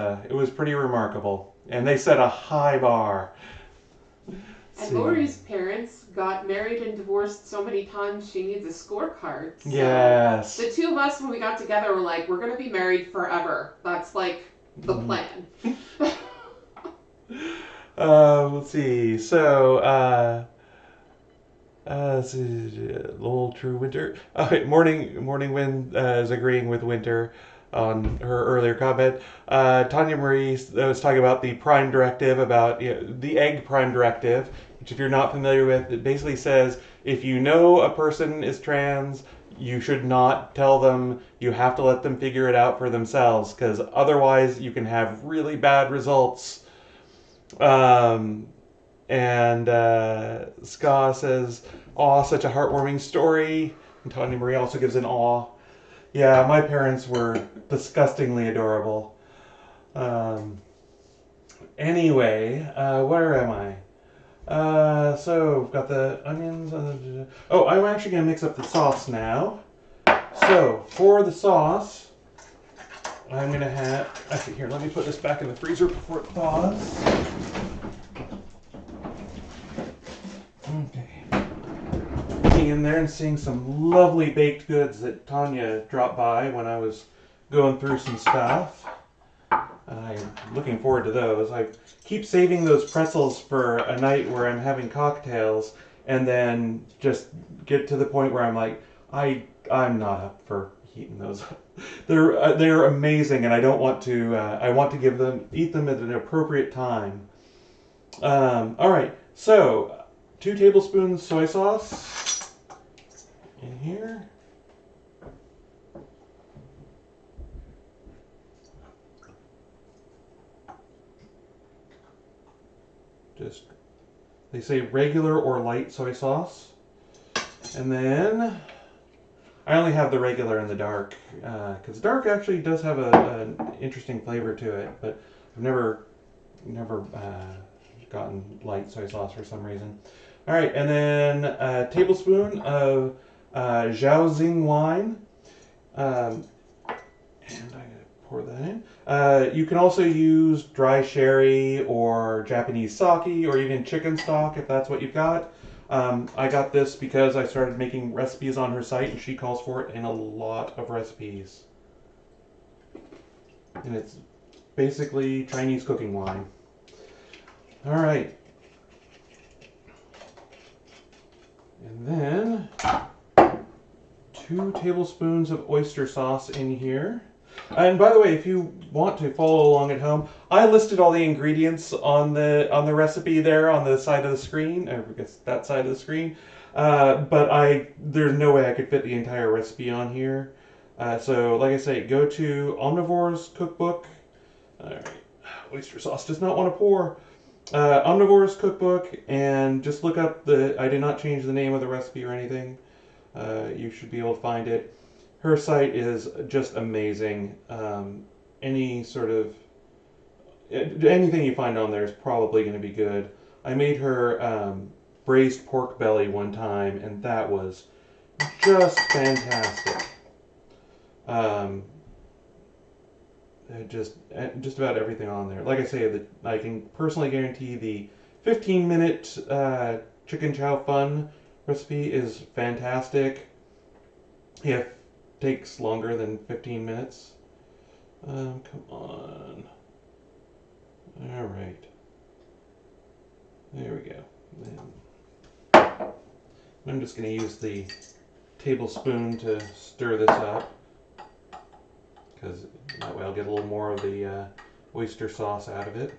pretty remarkable, and they set a high bar. And Lori's parents got married and divorced so many times she needs a scorecard. So yes. The 2 of us, when we got together, were like, we're gonna be married forever. That's like the plan. Let's see. So, let's see, Lowell True Winter. Okay, Morning Wind is agreeing with Winter on her earlier comment. Tanya Marie was talking about the prime directive, about the egg prime directive, which if you're not familiar with, it basically says if you know a person is trans, you should not tell them. You have to let them figure it out for themselves, because otherwise you can have really bad results. And Ska says, "Aw, such a heartwarming story." And Tanya Marie also gives an aw. Yeah, my parents were disgustingly adorable. Um, anyway, where am I? So we've got the onions. Oh, I'm actually gonna mix up the sauce now. So for the sauce, I'm gonna have. Actually, here, let me put this back in the freezer before it thaws. Okay. Looking in there and seeing some lovely baked goods that Tanya dropped by when I was going through some stuff. I'm looking forward to those. I keep saving those pretzels for a night where I'm having cocktails, and then just get to the point where I'm like, I'm not up for heating those up. They're amazing, and I don't want to. I want to eat them at an appropriate time. All right, so 2 tablespoons soy sauce in here. Just, they say regular or light soy sauce. And then I only have the regular and the dark, because dark actually does have an interesting flavor to it, but I've never gotten light soy sauce for some reason. All right, and then a tablespoon of Zhaoxing wine, and I'm gonna pour that in. You can also use dry sherry or Japanese sake or even chicken stock if that's what you've got. I got this because I started making recipes on her site, and she calls for it in a lot of recipes. And it's basically Chinese cooking wine. All right. And then 2 tablespoons of oyster sauce in here. And by the way, if you want to follow along at home, I listed all the ingredients on the recipe there on the side of the screen, or I guess that side of the screen. But there's no way I could fit the entire recipe on here. So like I say, go to Omnivore's cookbook. All right, oyster sauce does not want to pour. Omnivore's cookbook, and just look up I did not change the name of the recipe or anything. You should be able to find it. Her site is just amazing. Anything you find on there is probably going to be good. I made her braised pork belly one time, and that was just fantastic. Just about everything on there. Like I say, I can personally guarantee the 15-minute chicken chow fun recipe is fantastic. If takes longer than 15 minutes. Come on. All right. There we go. I'm just going to use the tablespoon to stir this up, because that way I'll get a little more of the oyster sauce out of it.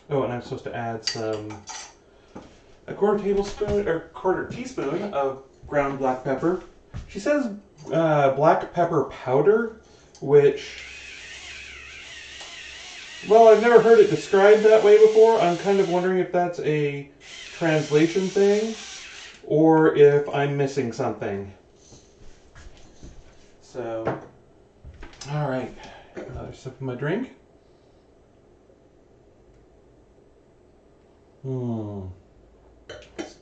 Oh, and I'm supposed to add a quarter teaspoon of ground black pepper. She says black pepper powder, which, well, I've never heard it described that way before. I'm kind of wondering if that's a translation thing or if I'm missing something. So, all right, another sip of my drink.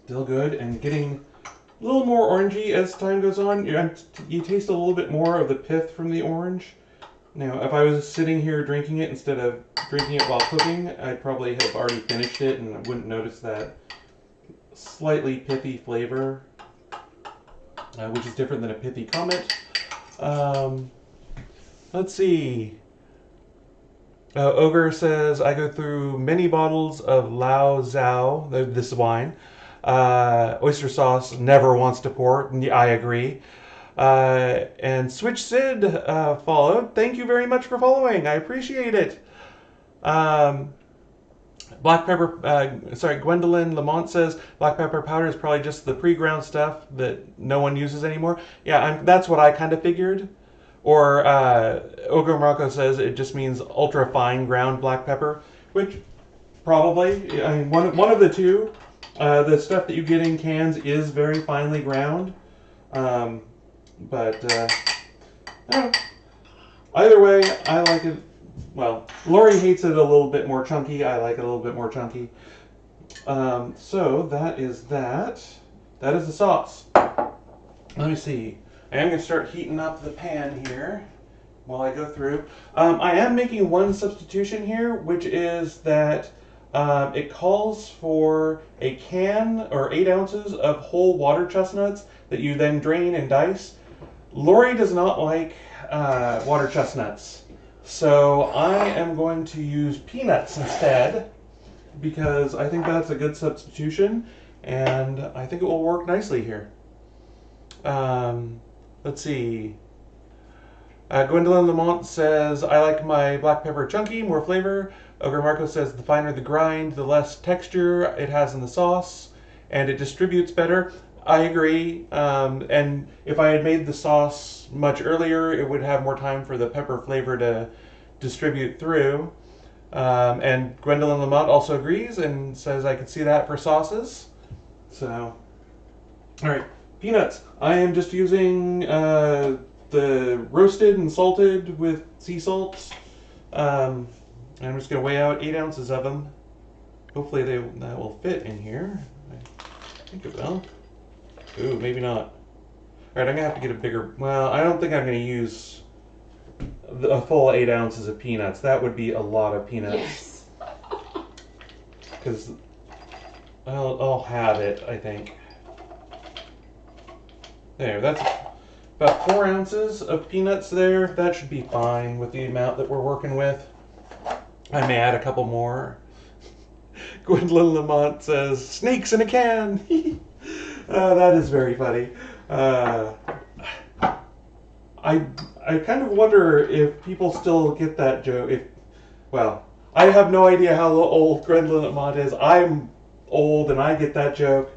Still good, and getting a little more orangey as time goes on. You taste a little bit more of the pith from the orange. Now, if I was sitting here drinking it instead of drinking it while cooking, I'd probably have already finished it and I wouldn't notice that slightly pithy flavor, which is different than a pithy comet. Let's see. Ogre says, I go through many bottles of Lao Zhao, this wine. Oyster sauce never wants to pour. I agree. And Switch Sid followed. Thank you very much for following. I appreciate it. Black pepper, Gwendolyn Lamont says black pepper powder is probably just the pre-ground stuff that no one uses anymore. Yeah, that's what I kind of figured. Or Ogo Morocco says it just means ultra fine ground black pepper, which probably, I mean, one of the two. The stuff that you get in cans is very finely ground. But I don't know. Either way, I like it. Well, Lori hates it a little bit more chunky. I like it a little bit more chunky. So that is that. That is the sauce. Let me see. I am going to start heating up the pan here while I go through. I am making one substitution here, which is that it calls for a can or 8 ounces of whole water chestnuts that you then drain and dice. Lori does not like water chestnuts, so I am going to use peanuts instead because I think that's a good substitution and I think it will work nicely here. Let's see. Gwendolyn Lamont says, I like my black pepper chunky, more flavor. Ogre Marco says, the finer the grind, the less texture it has in the sauce, and it distributes better. I agree. And if I had made the sauce much earlier, it would have more time for the pepper flavor to distribute through. And Gwendolyn Lamont also agrees and says I could see that for sauces. So, all right, peanuts. I am just using the roasted and salted with sea salts. I'm just going to weigh out 8 ounces of them. Hopefully that will fit in here. I think it will. Ooh, maybe not. All right, I'm going to have to get a bigger... Well, I don't think I'm going to use a full 8 ounces of peanuts. That would be a lot of peanuts. Yes. Because I'll have it, I think. There, that's about 4 ounces of peanuts there. That should be fine with the amount that we're working with. I may add a couple more. Gwendolyn Lamont says, snakes in a can! That is very funny. I kind of wonder if people still get that joke. Well, I have no idea how old Gwendolyn Lamont is. I'm old and I get that joke.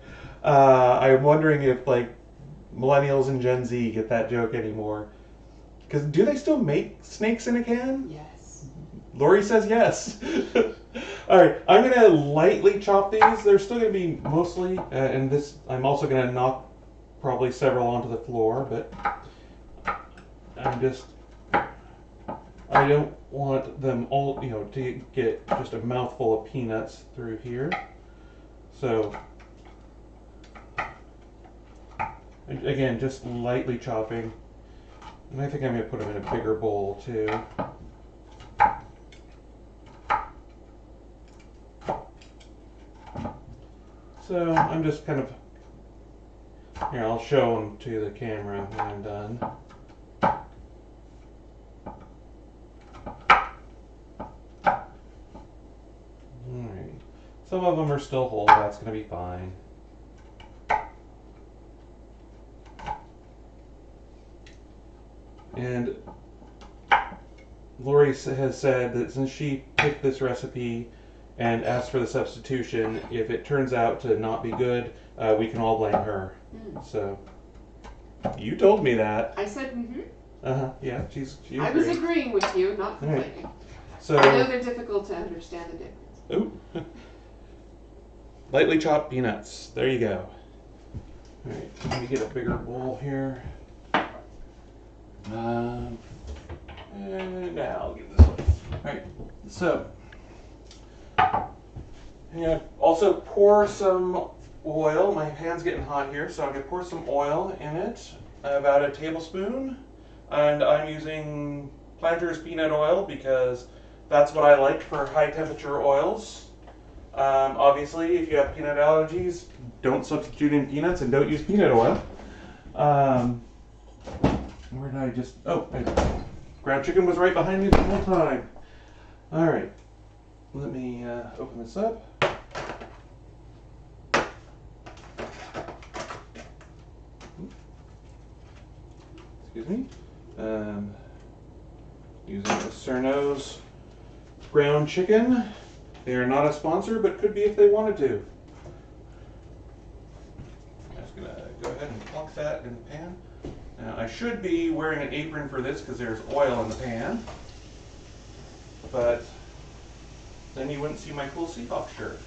I'm wondering if like millennials and Gen Z get that joke anymore. Because do they still make snakes in a can? Yes. Lori says yes. All right, I'm going to lightly chop these. They're still going to be mostly, and this, I'm also going to knock probably several onto the floor, but I don't want them all, to get just a mouthful of peanuts through here. So, again, just lightly chopping. And I think I'm going to put them in a bigger bowl too. So I'm just kind of, here, I'll show them to the camera when I'm done. Alright, some of them are still whole, that's going to be fine. And Lori has said that since she picked this recipe and asked for the substitution, if it turns out to not be good, we can all blame her. So, you told me that. I said, yeah, she I was agreeing with you, not complaining. Right. So, I know they're difficult to understand the difference. Ooh. Lightly chopped peanuts. There you go. Alright, let me get a bigger bowl here. And now I'll get this one. Alright, so I'm going to also pour some oil. My pan's getting hot here, so I'm going to pour some oil in it, about a tablespoon. And I'm using Planters peanut oil because that's what I like for high temperature oils. Obviously, if you have peanut allergies, don't substitute in peanuts and don't use peanut oil. Where did I just... Oh, ground chicken was right behind me the whole time. All right. Let me open this up. Excuse me. Using the Cerno's ground chicken. They are not a sponsor, but could be if they wanted to. I'm just going to go ahead and plunk that in the pan. Now, I should be wearing an apron for this because there's oil in the pan, but then you wouldn't see my cool Seahawk shirt.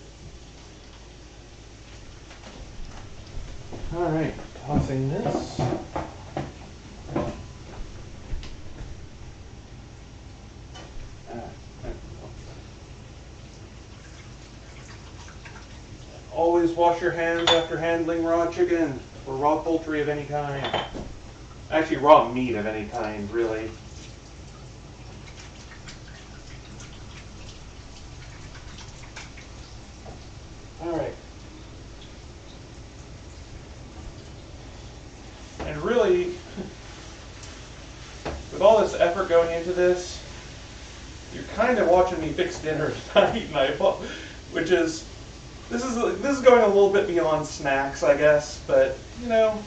All right, tossing this. Always wash your hands after handling raw chicken or raw poultry of any kind. Actually, raw meat of any kind, really. All right. And really, with all this effort going into this, you're kind of watching me fix dinner tonight, which is, this is going a little bit beyond snacks, I guess, but you know,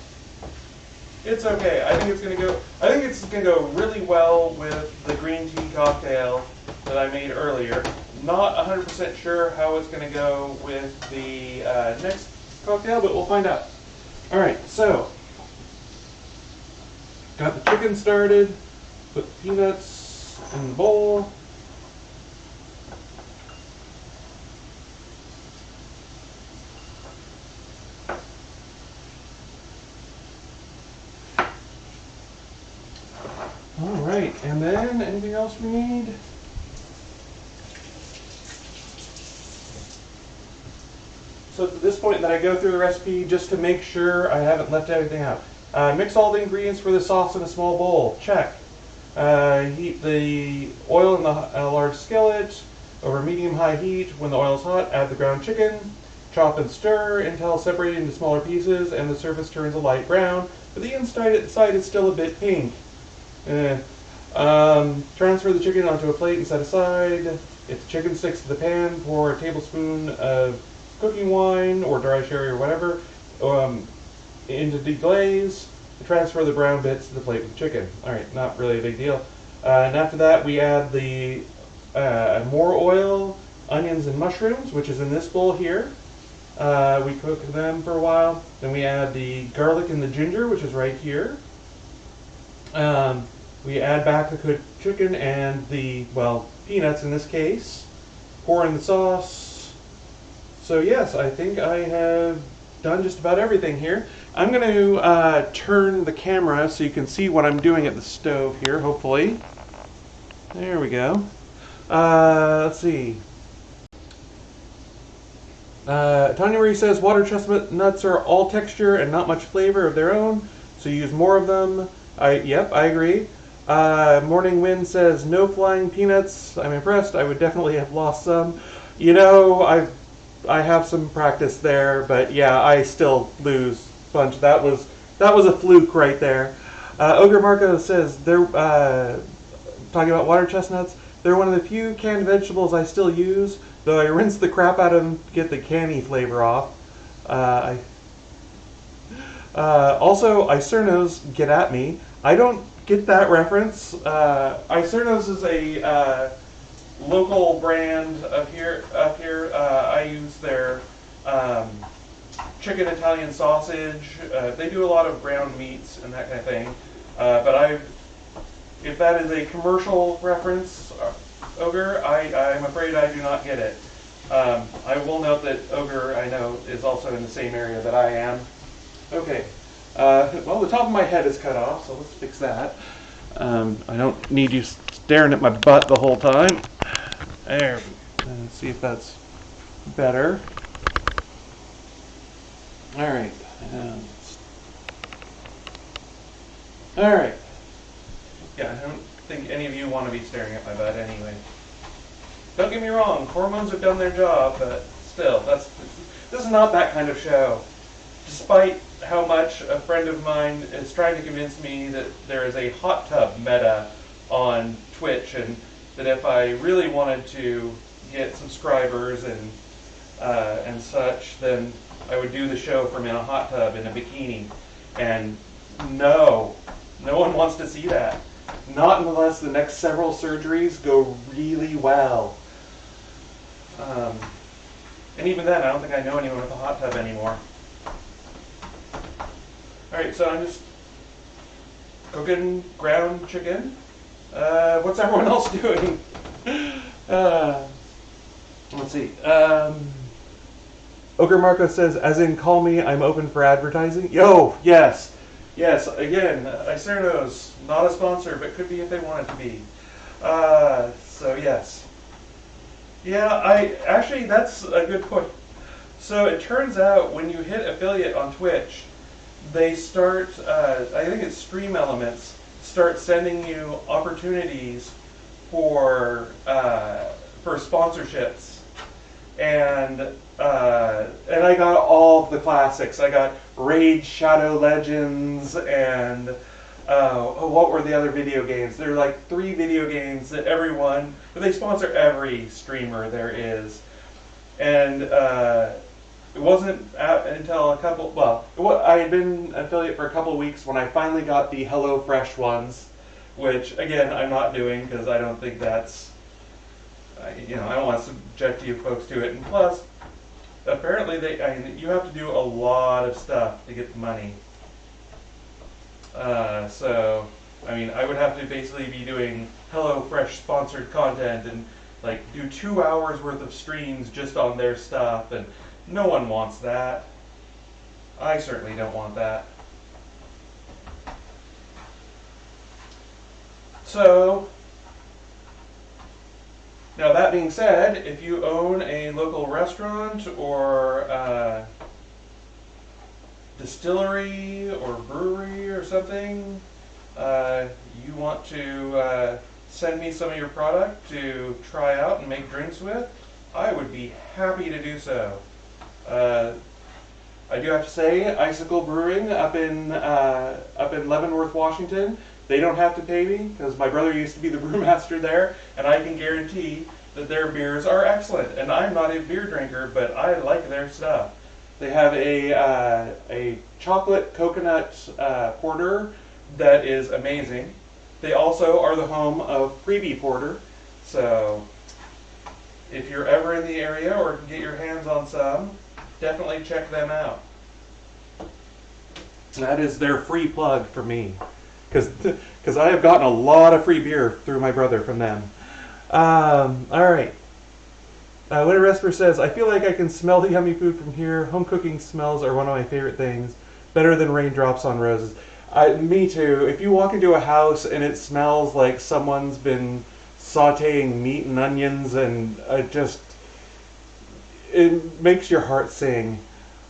it's okay. I think it's gonna go really well with the green tea cocktail that I made earlier. Not 100% sure how it's gonna go with the next cocktail, but we'll find out. All right, so got the chicken started. Put the peanuts in the bowl. All right, and then anything else we need? So at this point that I go through the recipe just to make sure I haven't left anything out. Mix all the ingredients for the sauce in a small bowl. Check. Heat the oil in a large skillet over medium-high heat. When the oil is hot, add the ground chicken. Chop and stir until separated into smaller pieces and the surface turns a light brown, but the inside is still a bit pink. Transfer the chicken onto a plate and set aside. If the chicken sticks to the pan, pour a tablespoon of cooking wine or dry sherry or whatever into deglaze. Transfer the brown bits to the plate with the chicken. Alright, not really a big deal. And after that we add the more oil, onions, and mushrooms, which is in this bowl here. We cook them for a while. Then we add the garlic and the ginger, which is right here. We add back the cooked chicken and the, well, peanuts in this case. Pour in the sauce. So yes, I think I have done just about everything here. I'm going to turn the camera so you can see what I'm doing at the stove here, hopefully. There we go. Let's see. Tanya Marie says water chestnut nuts are all texture and not much flavor of their own, so use more of them. Yep, I agree. Morning Wind says no flying peanuts. I'm impressed. I would definitely have lost some. You know, I have some practice there, but yeah, I still lose a bunch. That was a fluke right there. Ogre Marco says they're talking about water chestnuts. They're one of the few canned vegetables I still use, though I rinse the crap out of them to get the canny flavor off. Also, Icernos, get at me. I don't get that reference. Icernos is a local brand up here. I use their chicken Italian sausage. They do a lot of ground meats and that kind of thing. But if that is a commercial reference, Ogre, I'm afraid I do not get it. I will note that Ogre, I know, is also in the same area that I am. Okay. Well, the top of my head is cut off, so let's fix that. I don't need you staring at my butt the whole time. There. Let's see if that's better. All right. All right. Yeah, I don't think any of you want to be staring at my butt anyway. Don't get me wrong, hormones have done their job, but still, this is not that kind of show. Despite how much a friend of mine is trying to convince me that there is a hot tub meta on Twitch, and that if I really wanted to get subscribers and such, then I would do the show from in a hot tub in a bikini. And no one wants to see that. Not unless the next several surgeries go really well. And even then, I don't think I know anyone with a hot tub anymore. Alright, so I'm just cooking ground chicken. What's everyone else doing? Let's see. Ogre Marco says, as in call me, I'm open for advertising. Yo, yes. Yes, again, Icernos, not a sponsor, but could be if they wanted to be. So yes. Yeah, actually, that's a good point. So it turns out when you hit affiliate on Twitch, they start, I think it's Stream Elements, start sending you opportunities for sponsorships. And I got all of the classics. I got Raid Shadow Legends and what were the other video games? There are like 3 video games that but they sponsor every streamer there is. And it wasn't until I had been affiliate for a couple of weeks when I finally got the HelloFresh ones, which again I'm not doing because I don't think that's, I don't want to subject you folks to it. And plus, apparently you have to do a lot of stuff to get the money. So, I would have to basically be doing HelloFresh sponsored content and like do 2 hours worth of streams just on their stuff, and no one wants that. I certainly don't want that. So, now that being said, if you own a local restaurant or distillery or brewery or something, you want to send me some of your product to try out and make drinks with, I would be happy to do so. I do have to say, Icicle Brewing up in Leavenworth, Washington, they don't have to pay me because my brother used to be the brewmaster there, and I can guarantee that their beers are excellent. And I'm not a beer drinker, but I like their stuff. They have a chocolate coconut porter that is amazing. They also are the home of Freebie Porter, so if you're ever in the area or can get your hands on some, definitely check them out. That is their free plug for me, because I have gotten a lot of free beer through my brother from them. All right. Winter Vesper says, I feel like I can smell the yummy food from here. Home cooking smells are one of my favorite things. Better than raindrops on roses. Me too. If you walk into a house and it smells like someone's been sauteing meat and onions, and it makes your heart sing.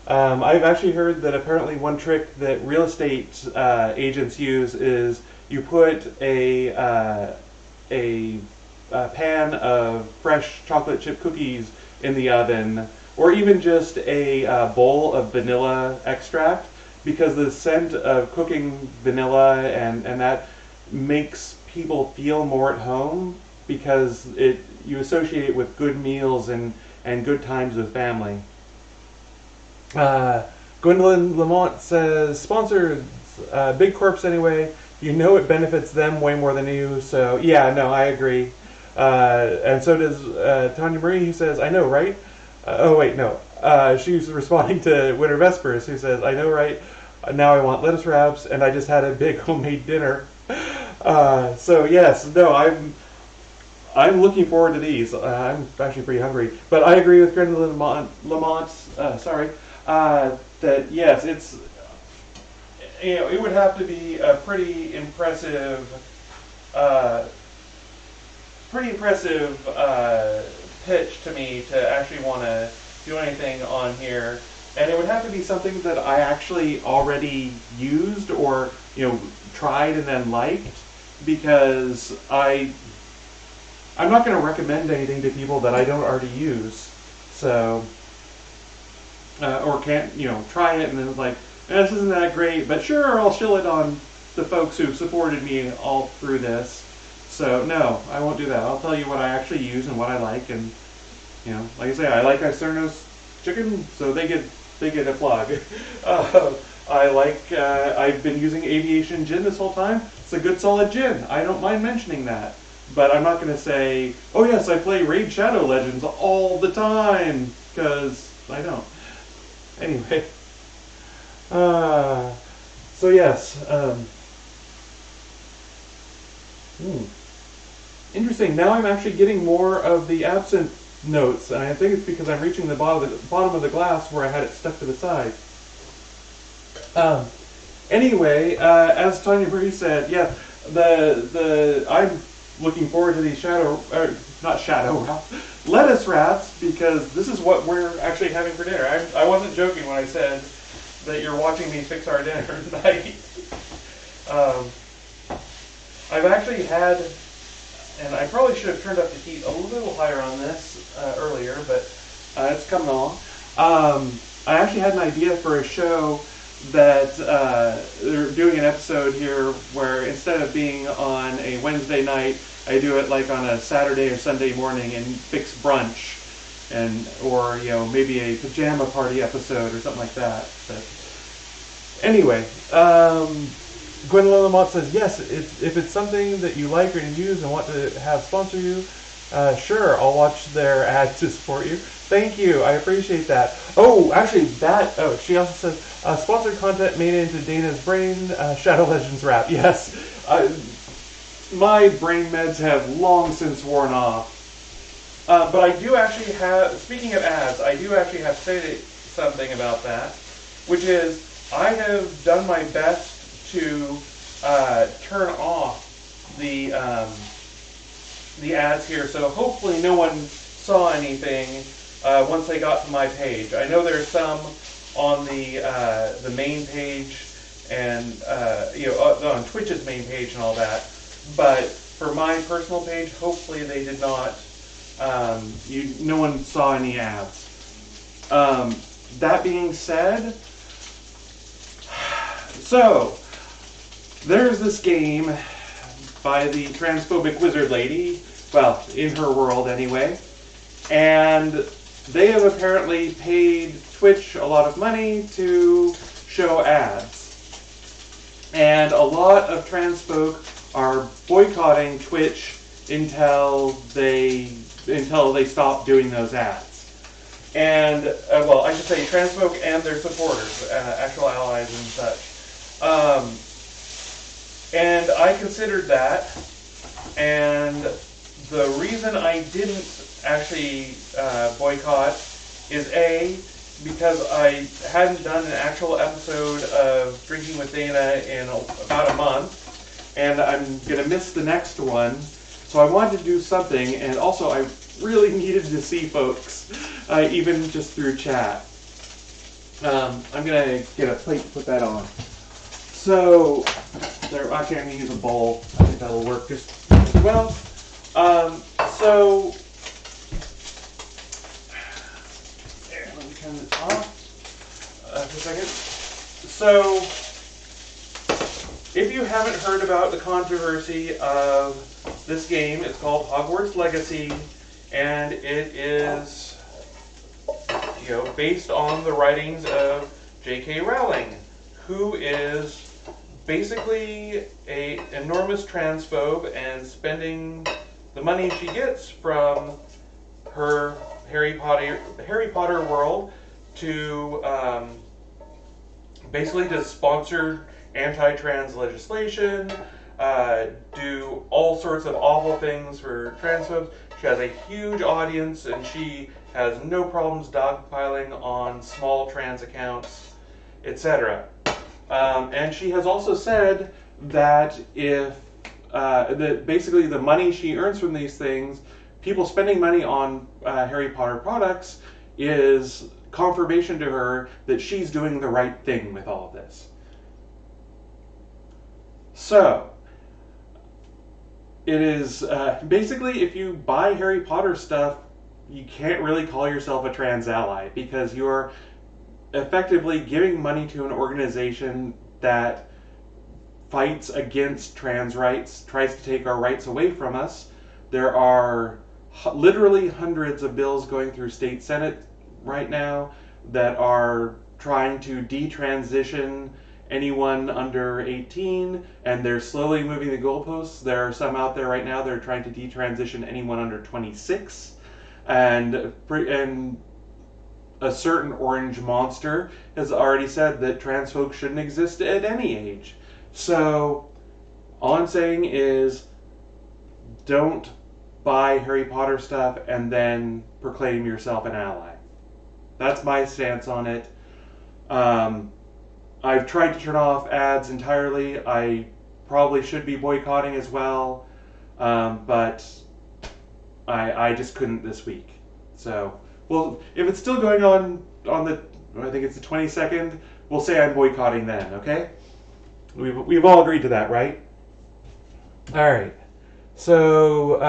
I've actually heard that apparently one trick that real estate agents use is you put a pan of fresh chocolate chip cookies in the oven, or even just a bowl of vanilla extract, because the scent of cooking vanilla and that makes people feel more at home, because you associate it with good meals and good times with family. Gwendolyn Lamont says, sponsored Big Corps anyway. You know it benefits them way more than you, so yeah, no, I agree. And so does Tanya Marie, who says, I know, right? Oh, wait, no. She's responding to Winter Vespers, who says, I know, right? Now I want lettuce wraps, and I just had a big homemade dinner. So yes, no, I'm looking forward to these. I'm actually pretty hungry, but I agree with Gwendolyn Lamont. That yes, it's it would have to be a pretty impressive pitch to me to actually want to do anything on here. And it would have to be something that I actually already used or, tried and then liked, because I'm not going to recommend anything to people that I don't already use. So, or can't, try it and then it's like, this isn't that great, but sure, I'll shill it on the folks who've supported me all through this. So, no, I won't do that. I'll tell you what I actually use and what I like, and, like I say, I like Icernos chicken, so they get a plug. I've been using Aviation Gin this whole time. It's a good solid gin. I don't mind mentioning that. But I'm not going to say, oh yes, I play Raid Shadow Legends all the time, because I don't. Anyway. So yes. Hmm. Interesting. Now I'm actually getting more of the absinthe notes, and I think it's because I'm reaching the bottom of the glass where I had it stuck to the side. Um, anyway, as Tanya Marie said, yeah, I'm looking forward to these not shadow wraps, lettuce wraps, because this is what we're actually having for dinner. I wasn't joking when I said that you're watching me fix our dinner tonight. um, I've actually had, and I probably should have turned up the heat a little higher on this earlier, but it's coming along. I actually had an idea for a show that they're doing an episode here where instead of being on a Wednesday night, I do it like on a Saturday or Sunday morning and fix brunch, or maybe a pajama party episode or something like that. But anyway, Gwendolyn Lamont says, yes, if it's something that you like or use and want to have sponsor you, sure, I'll watch their ads to support you. Thank you, I appreciate that. Oh, actually, she also says, sponsored content made into Dana's brain, Shadow Legends rap. Yes, my brain meds have long since worn off. But I do actually have, speaking of ads, I do actually have to say something about that, which is I have done my best to turn off the ads here, so hopefully no one saw anything once they got to my page. I know there's some on the main page and on Twitch's main page and all that, but for my personal page, hopefully they did not. No one saw any ads. That being said, so there's this game by the transphobic wizard lady, well, in her world anyway, and they have apparently paid Twitch a lot of money to show ads. And a lot of trans folk are boycotting Twitch until they stop doing those ads. And, I should say trans folk and their supporters, actual allies and such. And I considered that, and the reason I didn't actually boycott is because I hadn't done an actual episode of Drinking with Dana in about a month, and I'm going to miss the next one, so I wanted to do something, and also I really needed to see folks, even just through chat. I'm going to get a plate to put that on. So, actually I'm going to use a bowl. I think that'll work just as well. Let me turn this off for a second. So, if you haven't heard about the controversy of this game, it's called Hogwarts Legacy, and it is, based on the writings of J.K. Rowling, who is basically an enormous transphobe and spending the money she gets from her Harry Potter world to basically to sponsor anti-trans legislation, do all sorts of awful things for transphobes. She has a huge audience, and she has no problems dogpiling on small trans accounts, etc. And she has also said that that basically the money she earns from these things, people spending money on Harry Potter products, is confirmation to her that she's doing the right thing with all of this. So, it is basically, if you buy Harry Potter stuff, you can't really call yourself a trans ally, because you're effectively giving money to an organization that fights against trans rights, tries to take our rights away from us. There are literally hundreds of bills going through state senate right now that are trying to detransition anyone under 18, and they're slowly moving the goalposts. There are some out there right now that are trying to detransition anyone under 26, and a certain orange monster has already said that trans folks shouldn't exist at any age. So all I'm saying is don't buy Harry Potter stuff and then proclaim yourself an ally. That's my stance on it. I've tried to turn off ads entirely. I probably should be boycotting as well, but I just couldn't this week. So, well, if it's still going on the, I think it's the 22nd, we'll say I'm boycotting then, okay? We've all agreed to that, right? All right. So,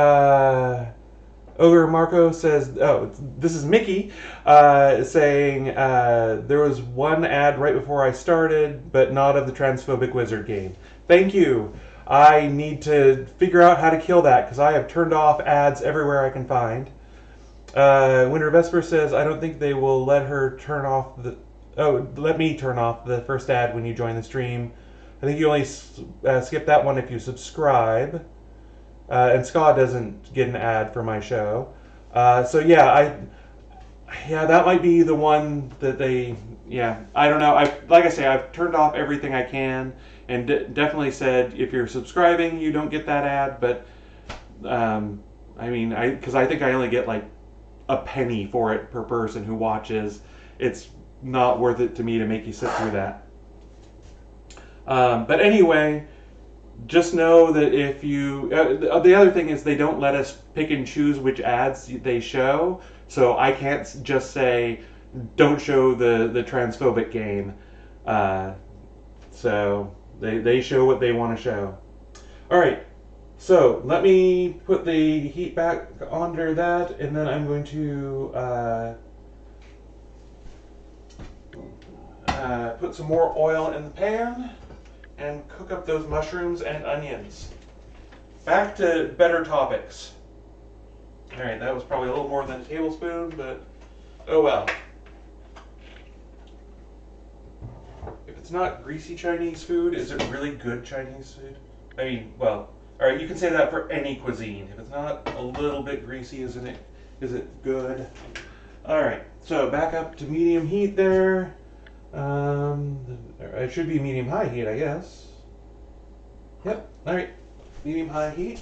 Ogre Marco says, oh, this is Mickey, saying, there was one ad right before I started, but not of the transphobic wizard game. Thank you. I need to figure out how to kill that, because I have turned off ads everywhere I can find. Winter Vesper says, I don't think they will let her turn off the... Oh, let me turn off the first ad when you join the stream. I think you only skip that one if you subscribe. And Scott doesn't get an ad for my show. So yeah, that might be the one that they, I don't know. Like I say, I've turned off everything I can, and definitely said if you're subscribing, you don't get that ad. But because I think I only get like a penny for it per person who watches. It's not worth it to me to make you sit through that. But anyway, just know that if you... the other thing is they don't let us pick and choose which ads they show. So I can't just say, don't show the transphobic game. So they show what they want to show. All right. So let me put the heat back under that, and then I'm going to put some more oil in the pan and cook up those mushrooms and onions. Back to better topics. All right, that was probably a little more than a tablespoon, but oh well. If it's not greasy Chinese food, is it really good Chinese food? I mean, well, all right, you can say that for any cuisine. If it's not a little bit greasy, is it good? All right, so back up to medium heat there. It should be medium-high heat, I guess. Yep, all right, medium-high heat.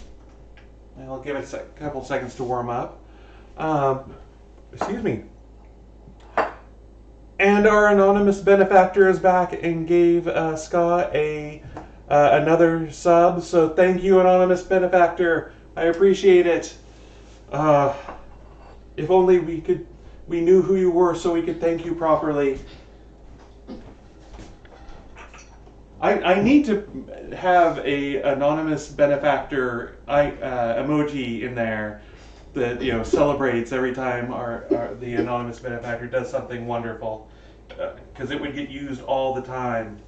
And I'll give it a couple seconds to warm up. Excuse me. And our anonymous benefactor is back and gave Scott another sub. So thank you, anonymous benefactor. I appreciate it. If only we knew who you were so we could thank you properly. I need to have a anonymous benefactor emoji in there that celebrates every time the anonymous benefactor does something wonderful, because it would get used all the time.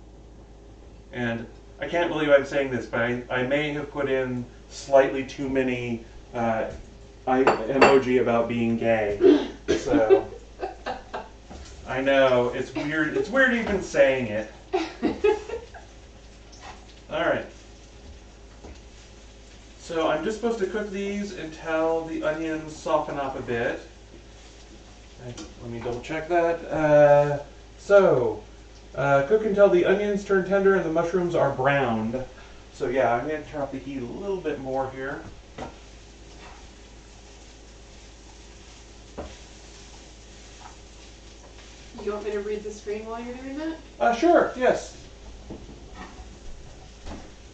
And I can't believe I'm saying this, but I may have put in slightly too many emoji about being gay. So I know it's weird. It's weird even saying it. All right. So I'm just supposed to cook these until the onions soften up a bit. Let me double check that. Cook until the onions turn tender and the mushrooms are browned. So yeah, I'm going to turn up the heat a little bit more here. You want me to read the screen while you're doing that? Sure, yes.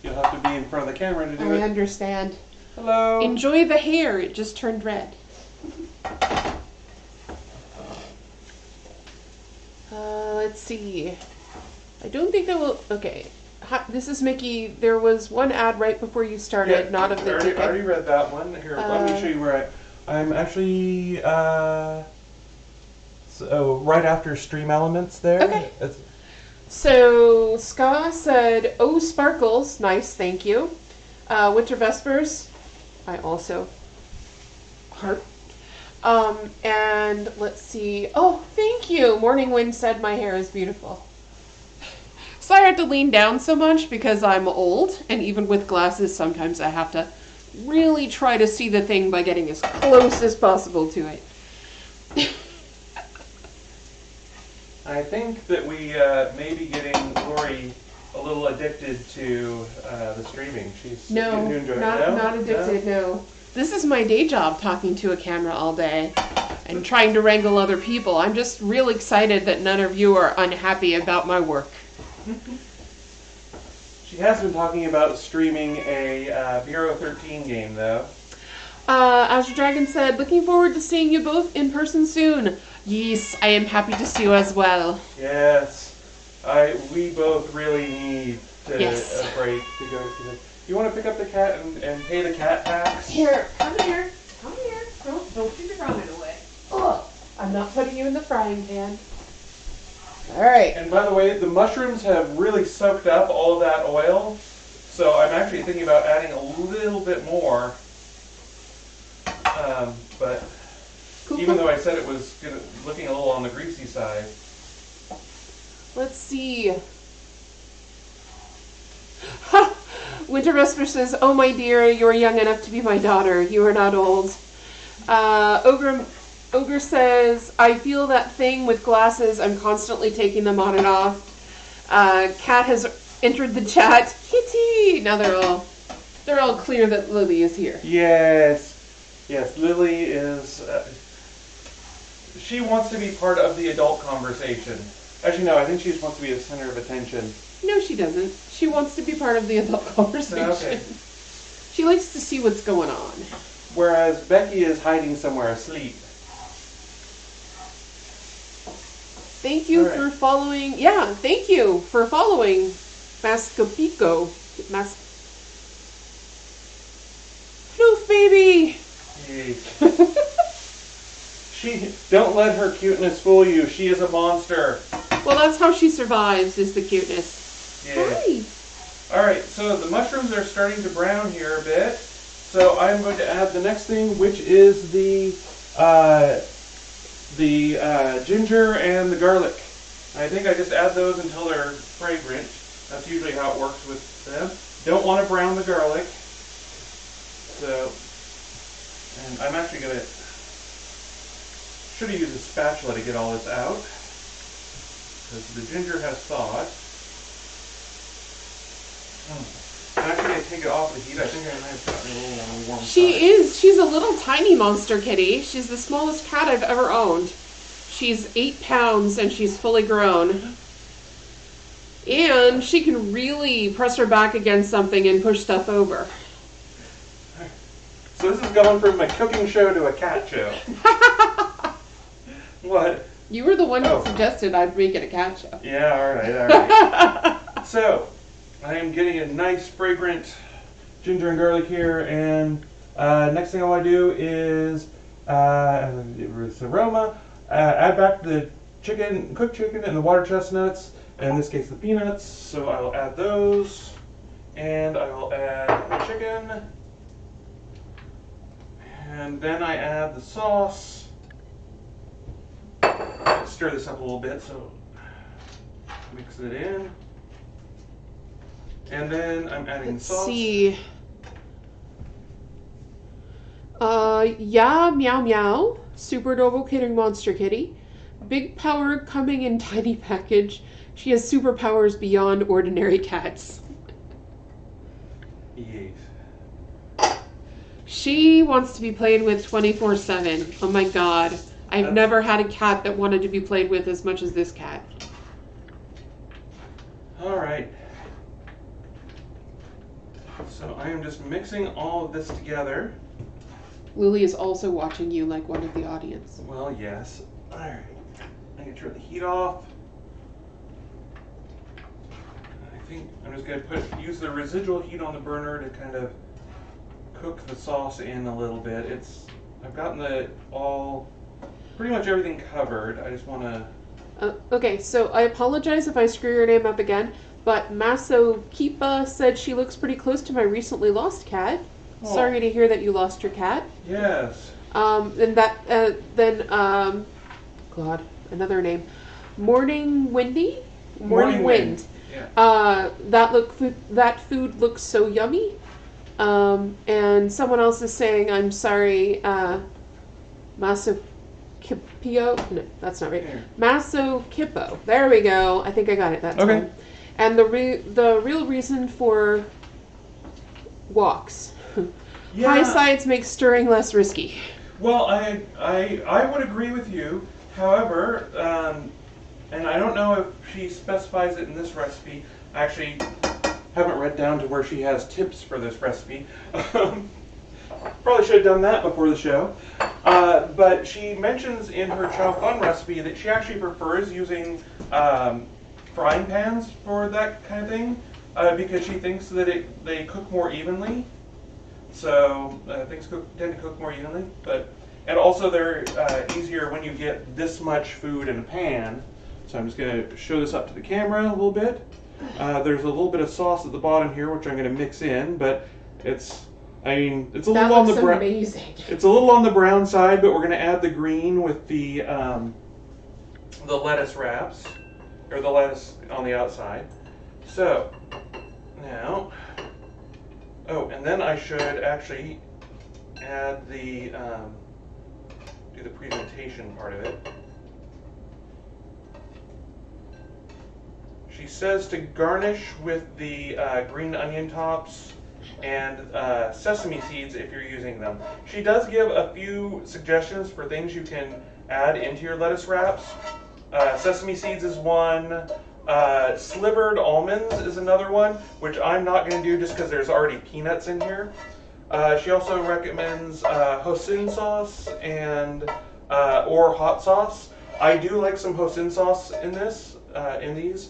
You'll have to be in front of the camera to do it. I understand. Hello. Enjoy the hair. It just turned red. Let's see. I don't think that will... Okay. Hi, this is Mickey. There was one ad right before you started, not of the ticket. I already read that one. Here, let me show you where I'm actually... right after Stream Elements there. Okay. So, Ska said, oh, sparkles. Nice, thank you. Winter Vespers. I also. Heart. And let's see. Oh, thank you. Morning Wind said my hair is beautiful. So I had to lean down so much because I'm old, and even with glasses, sometimes I have to really try to see the thing by getting as close as possible to it. I think that we may be getting Lori a little addicted to the streaming. She's No, you enjoy not, it now? not addicted, no. This is my day job, talking to a camera all day and trying to wrangle other people. I'm just real excited that none of you are unhappy about my work. She has been talking about streaming a Bureau 13 game, though. Azure Dragon said, looking forward to seeing you both in person soon. Yes, I am happy to see you as well. Yes. We both really need a break to go to the... You want to pick up the cat and pay the cat tax? Here, come here. Come here. Don't keep your ramen away. Ugh, I'm not putting you in the frying pan. All right. And by the way, the mushrooms have really soaked up all of that oil, so I'm actually thinking about adding a little bit more. But even though I said it was looking a little on the greasy side. Let's see. Winter Vesper says, oh my dear, you are young enough to be my daughter. You are not old. Ogre says, I feel that thing with glasses. I'm constantly taking them on and off. Kat has entered the chat. Kitty! Now they're all clear that Lily is here. Yes. Yes, Lily is... she wants to be part of the adult conversation. Actually, no, I think she just wants to be the center of attention. No, she doesn't. She wants to be part of the adult conversation. Okay. She likes to see what's going on. Whereas Becky is hiding somewhere asleep. Thank you for following. Yeah, thank you for following Mascopico. Floof baby! She don't let her cuteness fool you. She is a monster. Well, that's how she survives, is the cuteness. Yeah. Hi. Alright, so the mushrooms are starting to brown here a bit. So I'm going to add the next thing, which is the ginger and the garlic. I think I just add those until they're fragrant. That's usually how it works with them. Don't want to brown the garlic. So, and I'm actually going to, should have used a spatula to get all this out, because the ginger has thawed. I'm actually going to take it off the heat. I think I might have gotten a little on the warm side. She's a little tiny monster kitty. She's the smallest cat I've ever owned. She's 8 pounds and she's fully grown. And she can really press her back against something and push stuff over. So this is going from a cooking show to a cat show. What? You were the one who suggested I'd make it a cat show. Yeah, alright. So, I am getting a nice fragrant ginger and garlic here, and next thing I want to do is with aroma, add back the chicken, cooked chicken, and the water chestnuts, in this case the peanuts. So I'll add those, and I will add the chicken, and then I add the sauce. Stir this up a little bit, so mix it in. And then I'm adding the sauce. Let's see. Yeah, meow meow. Super adorable kitty monster kitty. Big power coming in tiny package. She has superpowers beyond ordinary cats. Yes. She wants to be played with 24/7. Oh my god. I've never had a cat that wanted to be played with as much as this cat. Alright. So I am just mixing all of this together. Lily is also watching you like one of the audience. Well, yes. Alright. I can turn the heat off. I think I'm just going to use the residual heat on the burner to kind of cook the sauce in a little bit. I've gotten pretty much everything covered. I just want to... Okay, so I apologize if I screw your name up again, but Maso Kipa said she looks pretty close to my recently lost cat. Oh. Sorry to hear that you lost your cat. Yes. And God, another name. Morning Windy? Morning Wind. Yeah. That food looks so yummy. And someone else is saying, I'm sorry, Maso Kipio? No, that's not right. Maso Kippo. There we go. I think I got it that time. And the real reason for walks. Yeah. High science makes stirring less risky. Well, I would agree with you. However, and I don't know if she specifies it in this recipe. I actually haven't read down to where she has tips for this recipe. Probably should have done that before the show. But she mentions in her chow fun recipe that she actually prefers using frying pans for that kind of thing because she thinks that they cook more evenly. So things tend to cook more evenly, and also they're easier when you get this much food in a pan. So I'm just going to show this up to the camera a little bit. There's a little bit of sauce at the bottom here, which I'm going to mix in, but it's a little on the brown. It's a little on the brown side, but we're going to add the green with the lettuce wraps, or the lettuce on the outside. So now. Oh, and then I should actually add do the presentation part of it. She says to garnish with the green onion tops and sesame seeds if you're using them. She does give a few suggestions for things you can add into your lettuce wraps. Sesame seeds is one. Slivered almonds is another one, which I'm not going to do just because there's already peanuts in here. She also recommends hoisin sauce and or hot sauce. I do like some hoisin sauce in these,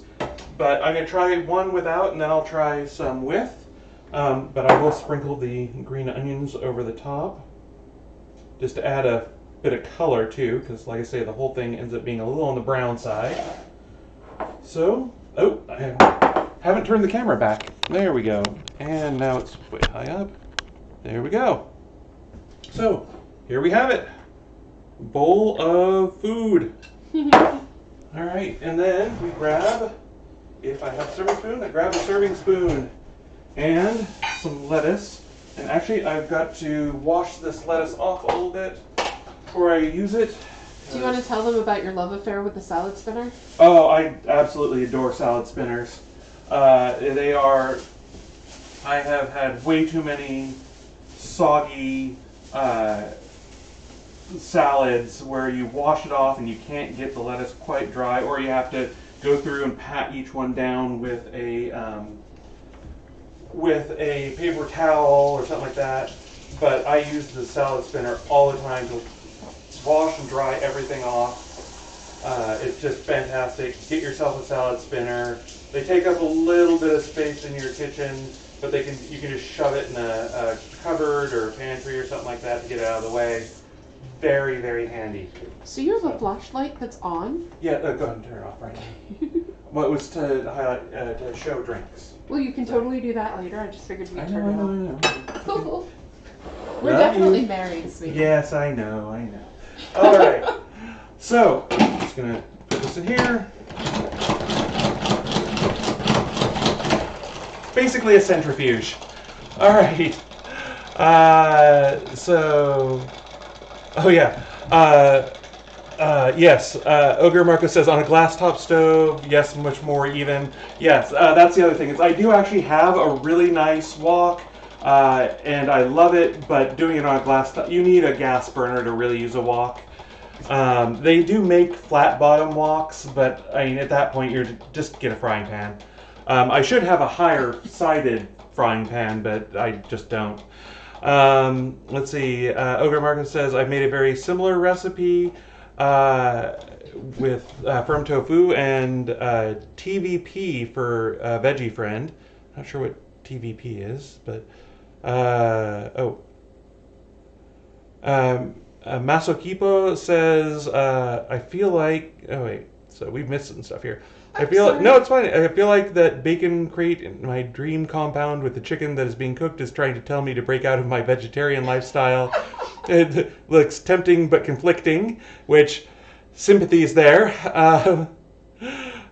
but I'm going to try one without, and then I'll try some with. But I will sprinkle the green onions over the top, just to add a bit of color too, because like I say, the whole thing ends up being a little on the brown side. So, I haven't turned the camera back. There we go. And now it's way high up. There we go. So, here we have it. Bowl of food. Alright, and then we grab, if I have a serving spoon, I grab a serving spoon and some lettuce. And actually, I've got to wash this lettuce off a little bit before I use it. Do you want to tell them about your love affair with the salad spinner? Oh, I absolutely adore salad spinners. They are, I have had way too many soggy salads where you wash it off and you can't get the lettuce quite dry, or you have to go through and pat each one down with a paper towel or something like that. But I use the salad spinner all the time to wash and dry everything off. It's just fantastic. Get yourself a salad spinner. They take up a little bit of space in your kitchen, but you can just shove it in a cupboard or a pantry or something like that to get it out of the way. Very, very handy. So you have a flashlight that's on? Yeah, go ahead and turn it off right now. Well, it was to highlight, to show drinks. Well, you can totally do that later. I just figured we'd turn it on. I know. We're definitely married, sweetie. Yes, I know. All right. So, I'm just going to put this in here. Basically a centrifuge. All right. Yes. Ogre Marco says on a glass top stove, yes, much more even. Yes, that's the other thing. Is I do actually have a really nice wok. And I love it, but doing it on a glass top, you need a gas burner to really use a wok. They do make flat bottom woks, but I mean at that point you're just get a frying pan. I should have a higher sided frying pan, but I just don't. Let's see. Ogre Marcus says I've made a very similar recipe with firm tofu and TVP for Veggie Friend. Not sure what TVP is, but Masokipo says I feel like so we've missed some stuff here. No, it's fine. I feel like that bacon crate in my dream compound with the chicken that is being cooked is trying to tell me to break out of my vegetarian lifestyle. It looks tempting but conflicting, which sympathy is there.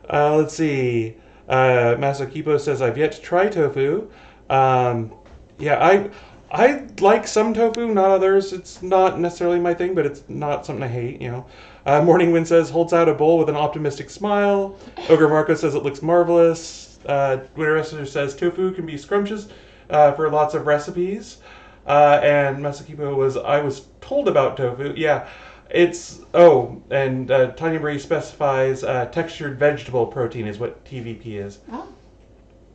Let's see. Masokipo says I've yet to try tofu. I like some tofu, not others. It's not necessarily my thing, but it's not something I hate, you know. Morning Wind says, holds out a bowl with an optimistic smile. Ogre Marco says it looks marvelous. Winter Wrestler says tofu can be scrumptious for lots of recipes. And Masakipo I was told about tofu. Yeah, and Tanya Marie specifies textured vegetable protein is what TVP is. Oh.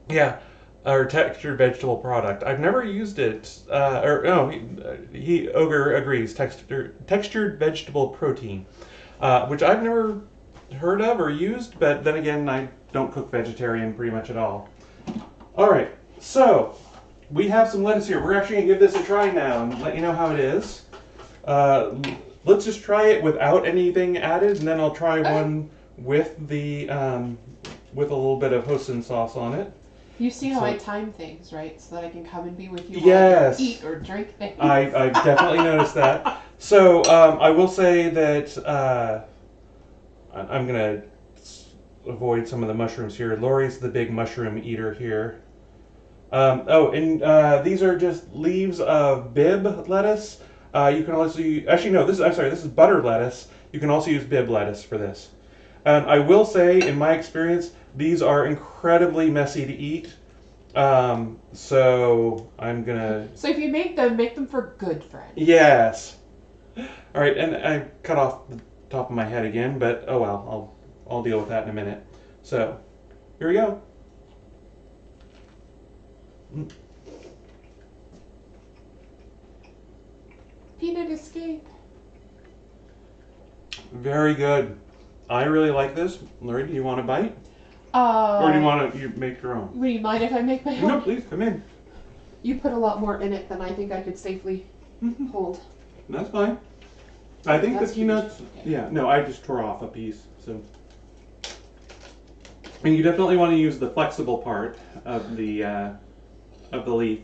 Yeah, or textured vegetable product. I've never used it. Ogre agrees. Textured vegetable protein, which I've never heard of or used. But then again, I don't cook vegetarian pretty much at all. All right, so we have some lettuce here. We're actually gonna give this a try now and let you know how it is. Let's just try it without anything added, and then I'll try one with the with a little bit of hoisin sauce on it. You see how I time things, right? So that I can come and be with you yes. while you eat or drink things. I definitely noticed that. So I will say that I'm going to avoid some of the mushrooms here. Lori's the big mushroom eater here. These are just leaves of Bib lettuce. You can also this is butter lettuce. You can also use Bib lettuce for this. I will say, in my experience, these are incredibly messy to eat. So I'm gonna. So if you make them for good friends. Yes. All right, and I cut off the top of my head again, but oh well, I'll deal with that in a minute. So here we go. Peanut escape. Very good. I really like this. Lori, do you want a bite? Or do you want to make your own? Would you mind if I make my own? No, please, come in. You put a lot more in it than I think I could safely hold. That's fine. I think That's the peanuts... Okay. Yeah, no, I just tore off a piece. So, and you definitely want to use the flexible part of the leaf.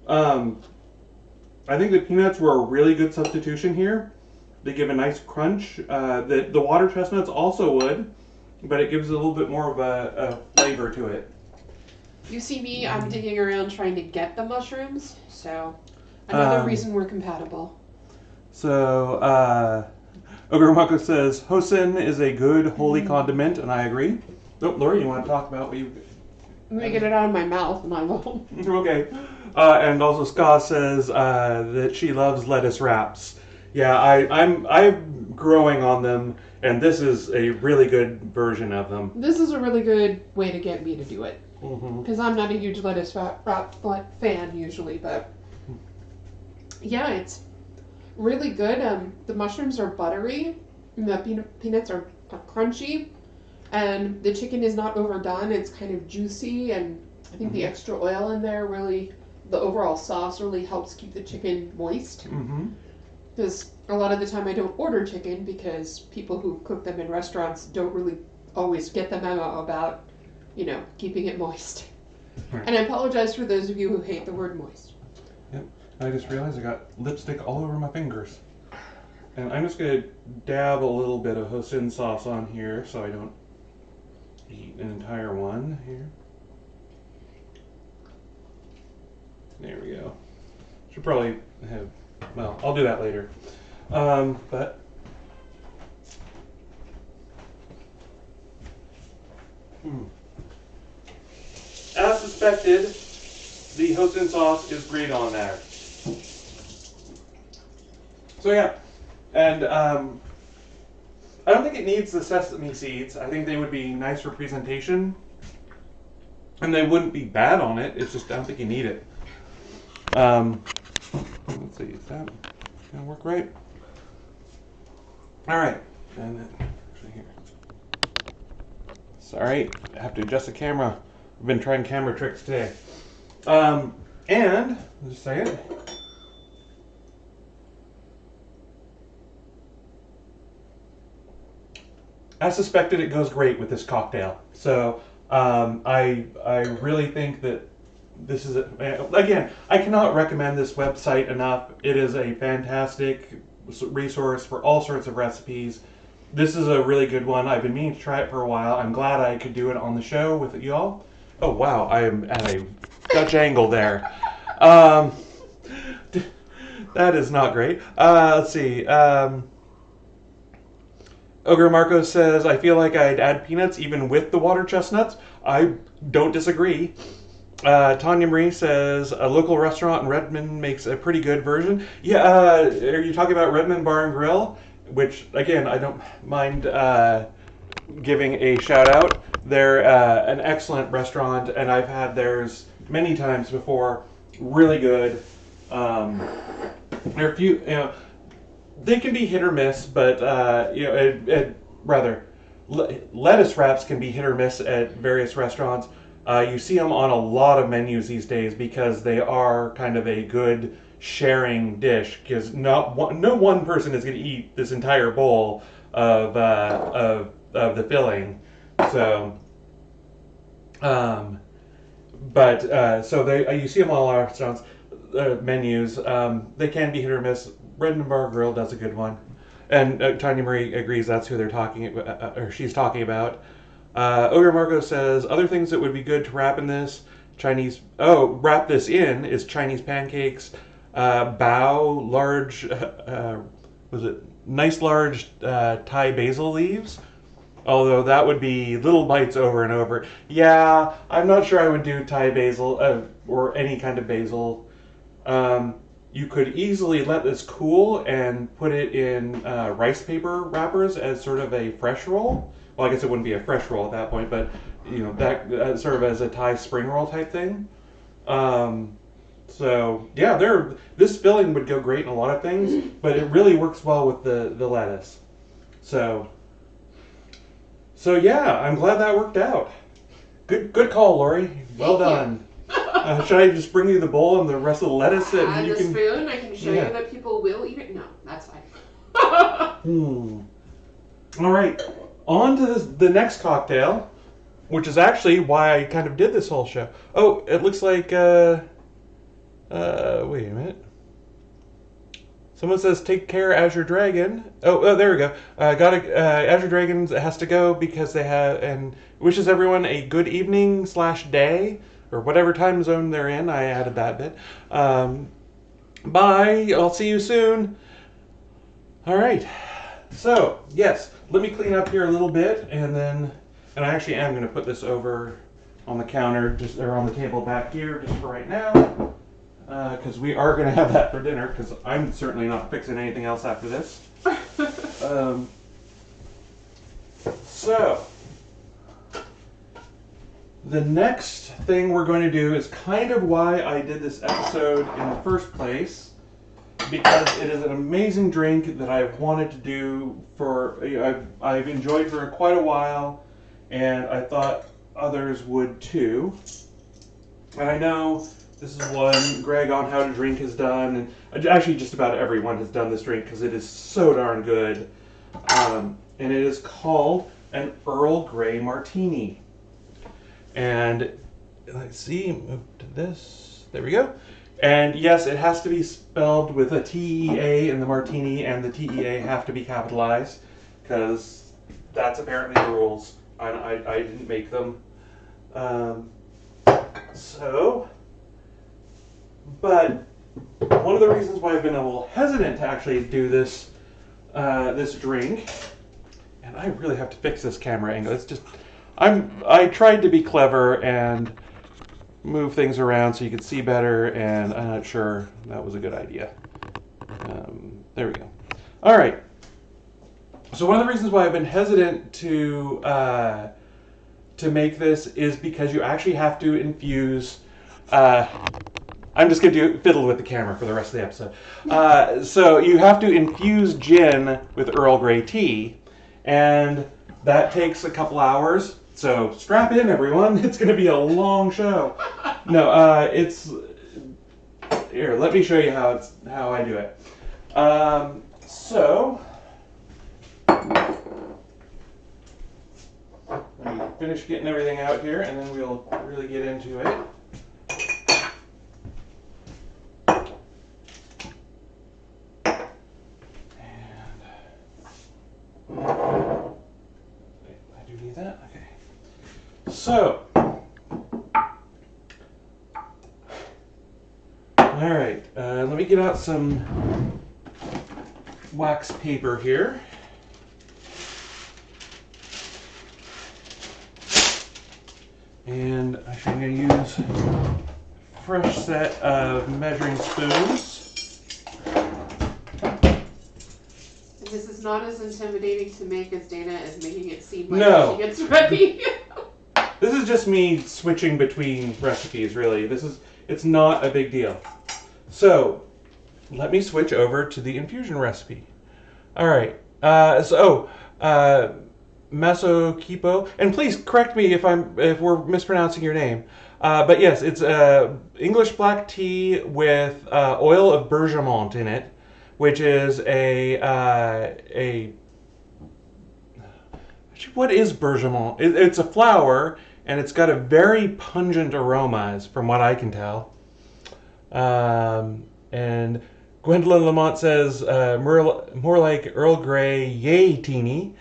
I think the peanuts were a really good substitution here. They give a nice crunch. The water chestnuts also would, but it gives a little bit more of a flavor to it. You see me, I'm digging around trying to get the mushrooms, so another reason we're compatible. So, Ogurumako says, hoisin is a good holy condiment, and I agree. Oh, Lori, you want to talk about what you... I'm going to get it out of my mouth, and I won't. Okay. And also Ska says that she loves lettuce wraps. Yeah, I'm growing on them, and this is a really good version of them. This is a really good way to get me to do it. Mm-hmm. Because I'm not a huge lettuce wrap fan usually, but yeah, it's really good. The mushrooms are buttery, and the peanuts are crunchy, and the chicken is not overdone. It's kind of juicy, and I think the extra oil in there really, the overall sauce really helps keep the chicken moist. Because a lot of the time I don't order chicken because people who cook them in restaurants don't really always get the memo about, keeping it moist. Right. And I apologize for those of you who hate the word moist. Yep. I just realized I got lipstick all over my fingers. And I'm just going to dab a little bit of hoisin sauce on here so I don't eat an entire one here. There we go. Should probably have... Well, I'll do that later. But as suspected, the hoisin sauce is great on there. So yeah, and I don't think it needs the sesame seeds. I think they would be nice for presentation, and they wouldn't be bad on it. It's just I don't think you need it. Let's see, is that gonna work right? All right, and then actually here. Sorry, I have to adjust the camera. I've been trying camera tricks today. And just say it. As suspected, it goes great with this cocktail. So I really think that this is again, I cannot recommend this website enough. It is a fantastic resource for all sorts of recipes. This is a really good one. I've been meaning to try it for a while. I'm glad I could do it on the show with y'all. Oh wow, I am at a Dutch angle there. That is not great. Let's see. Ogre Marco says, I feel like I'd add peanuts even with the water chestnuts. I don't disagree. Tanya Marie says, a local restaurant in Redmond makes a pretty good version. Yeah, are you talking about Redmond Bar and Grill? Which, again, I don't mind giving a shout out. They're an excellent restaurant, and I've had theirs many times before. Really good. There are a few, they can be hit or miss, but lettuce wraps can be hit or miss at various restaurants. You see them on a lot of menus these days because they are kind of a good sharing dish. Because no one person is going to eat this entire bowl of the filling. So, you see them on a lot of restaurants menus. They can be hit or miss. Redmond Bar Grill does a good one, and Tanya Marie agrees that's who they're talking or she's talking about. Ogre Marco says other things that would be good to wrap in this wrap this in is Chinese pancakes, large nice large Thai basil leaves. Although that would be little bites over and over. Yeah, I'm not sure I would do Thai basil or any kind of basil. You could easily let this cool and put it in rice paper wrappers as sort of a fresh roll. Well, I guess it wouldn't be a fresh roll at that point, but that sort of as a Thai spring roll type thing. This filling would go great in a lot of things, but it really works well with the lettuce. So yeah, I'm glad that worked out. Good call, Lori. Well done. Should I just bring you the bowl and the rest of the lettuce? And the spoon. I can show you that people will eat it. No, that's fine. All right. On to the next cocktail, which is actually why I kind of did this whole show. Oh, it looks like... wait a minute. Someone says, take care, Azure Dragon. Oh, there we go. Azure Dragons has to go because they have... And wishes everyone a good evening / day, or whatever time zone they're in. I added that bit. Bye. I'll see you soon. All right. So, yes, let me clean up here a little bit, and I actually am going to put this over on the counter, or on the table back here, just for right now, because we are going to have that for dinner, because I'm certainly not fixing anything else after this. So, the next thing we're going to do is kind of why I did this episode in the first place, because it is an amazing drink that I've wanted to do I've enjoyed for quite a while, and I thought others would too. And I know this is one Greg on How to Drink has done, and actually just about everyone has done this drink because it is so darn good. And it is called an Earl Grey MarTEAni. And let's see, move to this. There we go. And yes, it has to be spelled with a TEA in the martini, and the TEA have to be capitalized, because that's apparently the rules. I didn't make them. But one of the reasons why I've been a little hesitant to actually do this drink, and I really have to fix this camera angle. It's just, I tried to be clever and move things around so you could see better, and I'm not sure that was a good idea. There we go. All right. So one of the reasons why I've been hesitant to make this is because you actually have to infuse. I'm just going to fiddle with the camera for the rest of the episode. So you have to infuse gin with Earl Grey tea, and that takes a couple hours. So strap in, everyone. It's going to be a long show. No, here. Let me show you how I do it. So let me finish getting everything out here, and then we'll really get into it. So, all right, let me me get out some wax paper here. And I'm going to use a fresh set of measuring spoons. And this is not as intimidating to make as Dana is making it seem like No. she gets ready. This is just me switching between recipes, really. It's not a big deal. So, let me switch over to the infusion recipe. All right. Maso Kipo, and please correct me if we're mispronouncing your name. But yes, it's English black tea with oil of bergamot in it, which is what is bergamot? It's a flower, and it's got a very pungent aroma, from what I can tell. And Gwendolyn Lamont says more like Earl Grey, yay teeny.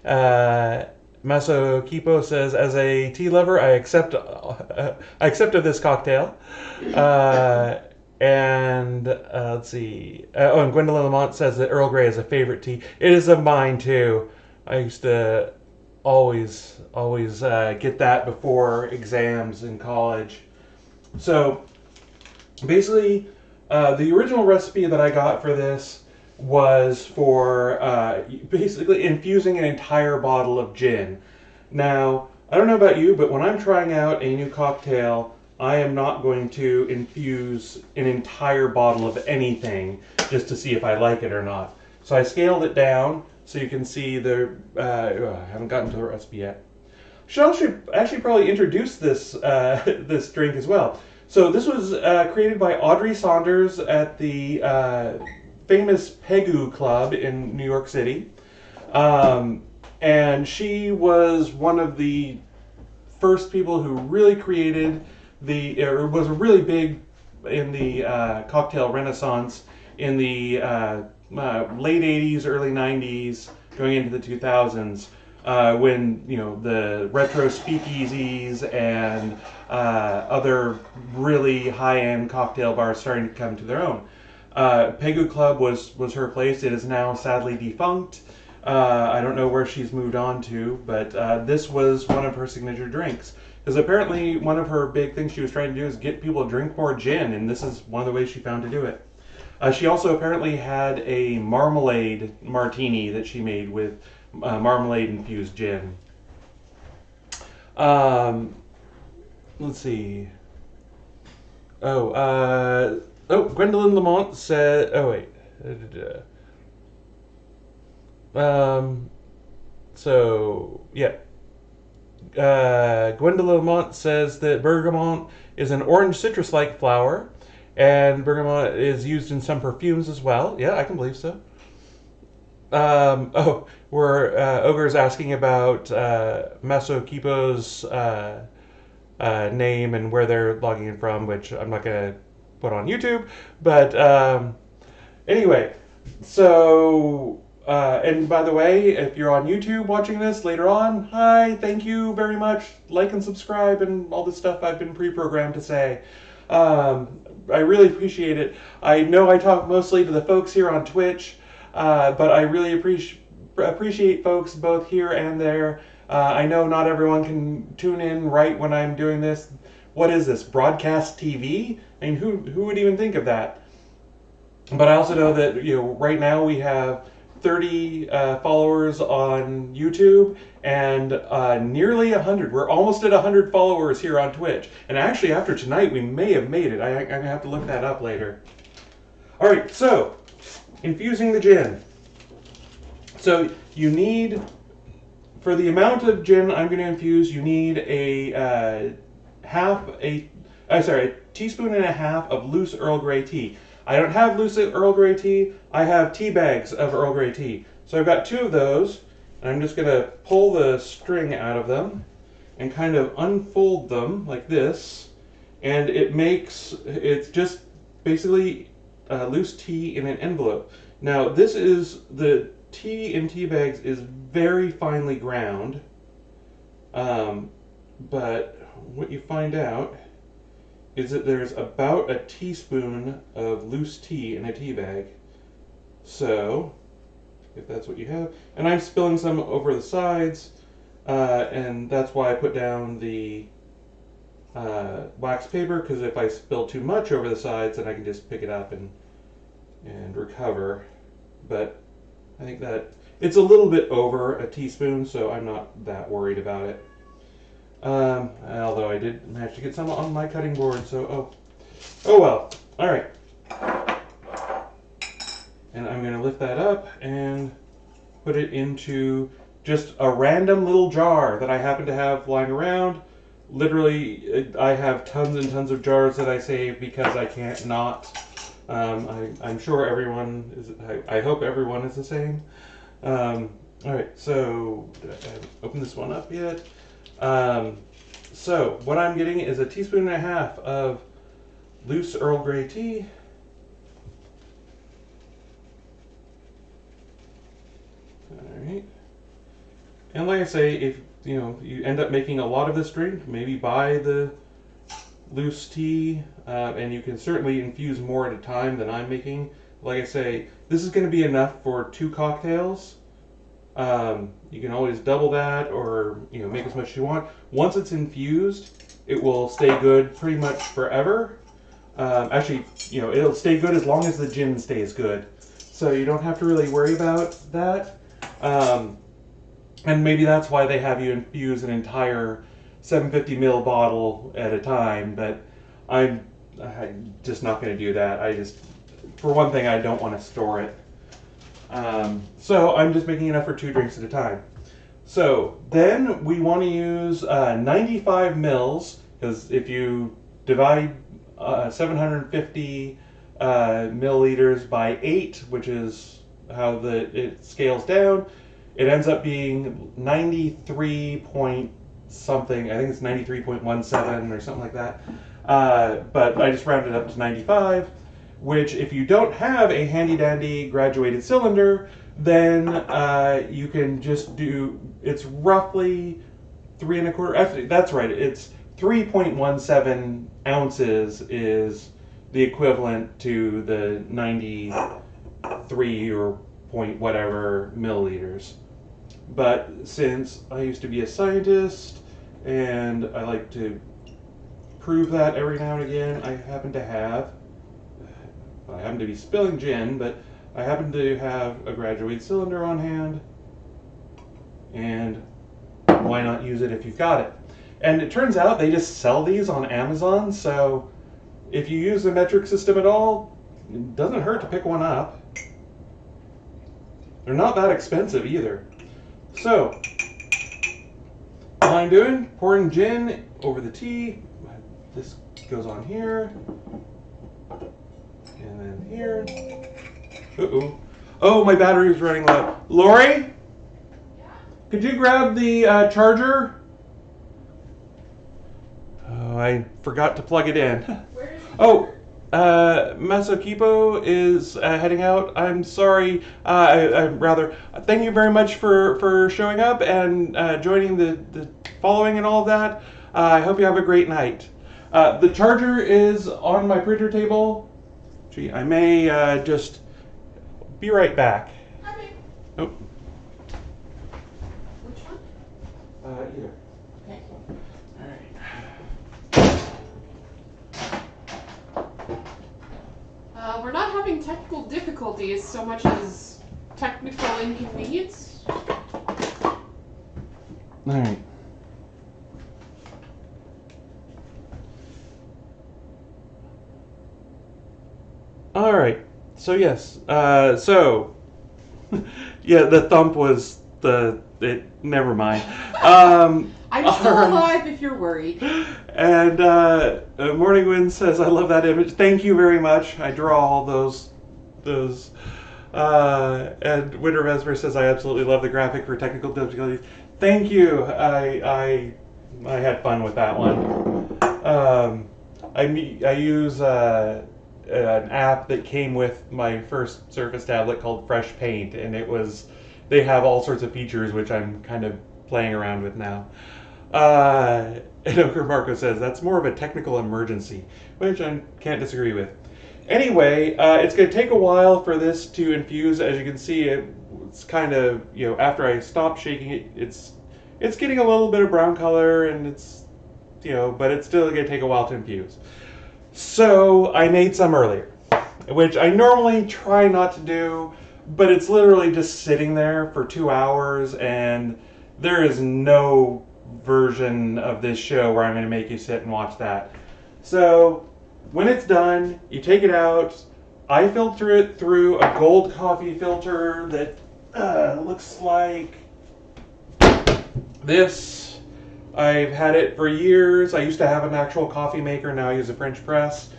Maso Kipo says, as a tea lover, I accept of this cocktail. Let's see. And Gwendolyn Lamont says that Earl Grey is a favorite tea. It is of mine too. I used to always get that before exams in college. So basically, the original recipe that I got for this was for basically infusing an entire bottle of gin. Now, I don't know about you, but when I'm trying out a new cocktail, I am not going to infuse an entire bottle of anything just to see if I like it or not. So I scaled it down so you can see I haven't gotten to the recipe yet. Should actually probably introduce this this drink as well. So this was created by Audrey Saunders at the famous Pegu Club in New York City. And she was one of the first people who really created was really big in the cocktail renaissance in the late 80s, early 90s, going into the 2000s, when the retro speakeasies and other really high-end cocktail bars starting to come to their own. Pegu Club was her place. It is now sadly defunct. I don't know where she's moved on to, but this was one of her signature drinks. Because apparently one of her big things she was trying to do is get people to drink more gin, and this is one of the ways she found to do it. She also apparently had a marmalade martini that she made with marmalade-infused gin. Let's see. Gwendolyn Lamont said... Oh, wait. Gwendolyn Lamont says that bergamot is an orange citrus-like flower, and bergamot is used in some perfumes as well. Yeah, I can believe so. Ogre's asking about Maso Kipo's name and where they're logging in from, which I'm not going to put on YouTube. But anyway, so... and by the way, if you're on YouTube watching this later on, hi, thank you very much. Like and subscribe and all this stuff I've been pre-programmed to say. I really appreciate it. I know I talk mostly to the folks here on Twitch, but I really appreciate folks both here and there. I know not everyone can tune in right when I'm doing this. What is this, broadcast TV? I mean, who would even think of that? But I also know that right now we have 30 followers on YouTube and nearly 100. We're almost at 100 followers here on Twitch. And actually, after tonight, we may have made it. I'm going to have to look that up later. All right, so infusing the gin. So you need, for the amount of gin I'm going to infuse, you need a teaspoon and a half of loose Earl Grey tea. I don't have loose Earl Grey tea. I have tea bags of Earl Grey tea. So I've got 2 of those, and I'm just going to pull the string out of them and kind of unfold them like this. And it's just basically loose tea in an envelope. Now the tea in tea bags is very finely ground, but what you find out is that there's about a teaspoon of loose tea in a tea bag. So, if that's what you have, and I'm spilling some over the sides, and that's why I put down the wax paper, because if I spill too much over the sides, then I can just pick it up and recover. But I think that it's a little bit over a teaspoon, so I'm not that worried about it. Although I did manage to get some on my cutting board, so oh well. All right. And I'm going to lift that up and put it into just a random little jar that I happen to have lying around. Literally, I have tons and tons of jars that I save because I can't not. I'm sure everyone is. I hope everyone is the same. All right, so I haven't opened this one up yet. So what I'm getting is a teaspoon and a half of loose Earl Grey tea. Alright. And like I say, if you end up making a lot of this drink, maybe buy the loose tea, and you can certainly infuse more at a time than I'm making. Like I say, this is going to be enough for 2 cocktails. You can always double that, or make as much as you want. Once it's infused, it will stay good pretty much forever. Actually, it'll stay good as long as the gin stays good. So you don't have to really worry about that. And maybe that's why they have you infuse an entire 750 ml bottle at a time, but I'm just not going to do that. For one thing, I don't want to store it. So I'm just making enough for 2 drinks at a time. So then we want to use 95 mils, because if you divide 750 milliliters by 8, which is how it scales down, it ends up being 93 point something. I think it's 93.17 or something like that. But I just rounded up to 95, which if you don't have a handy dandy graduated cylinder, then you can just do, it's roughly 3 1/4, actually that's right, it's 3.17 ounces is the equivalent to the 93 or point whatever milliliters. But since I used to be a scientist and I like to prove that every now and again, I happen to be spilling gin, but I happen to have a graduated cylinder on hand, and why not use it if you've got it? And it turns out they just sell these on Amazon, so if you use the metric system at all, it doesn't hurt to pick one up. They're not that expensive either. So, all I'm doing, pouring gin over the tea. This goes on here. And then here. Uh-oh. Oh, my battery is running low. Lori? Could you grab the charger? Oh, I forgot to plug it in. Where is the Masakipo is heading out. I'm sorry. Thank you very much for showing up and joining the following and all of that. I hope you have a great night. The charger is on my printer table. Gee, I may just be right back. Okay. Oh. Which one? Either. Okay. All right. We're not having technical difficulties so much as technical inconvenience. All right. All right. So yes. Yeah, the thump was never mind. I'm still all right. alive if you're worried. And Morning Wind says, "I love that image. Thank you very much. I draw all those." And Winter Vesper says, "I absolutely love the graphic for technical difficulties." Thank you. I had fun with that one. I use an app that came with my first Surface tablet called Fresh Paint, and they have all sorts of features which I'm kind of playing around with now. And Ogre Marco says that's more of a technical emergency, which I can't disagree with. Anyway, it's going to take a while for this to infuse. As you can see, it's kind of, after I stop shaking it, it's getting a little bit of brown color, and it's, but it's still going to take a while to infuse. So I made some earlier, which I normally try not to do, but it's literally just sitting there for 2 hours, and there is no version of this show where I'm going to make you sit and watch that. So when it's done, you take it out. I filter it through a gold coffee filter that looks like this. I've had it for years. I used to have an actual coffee maker. Now I use a French press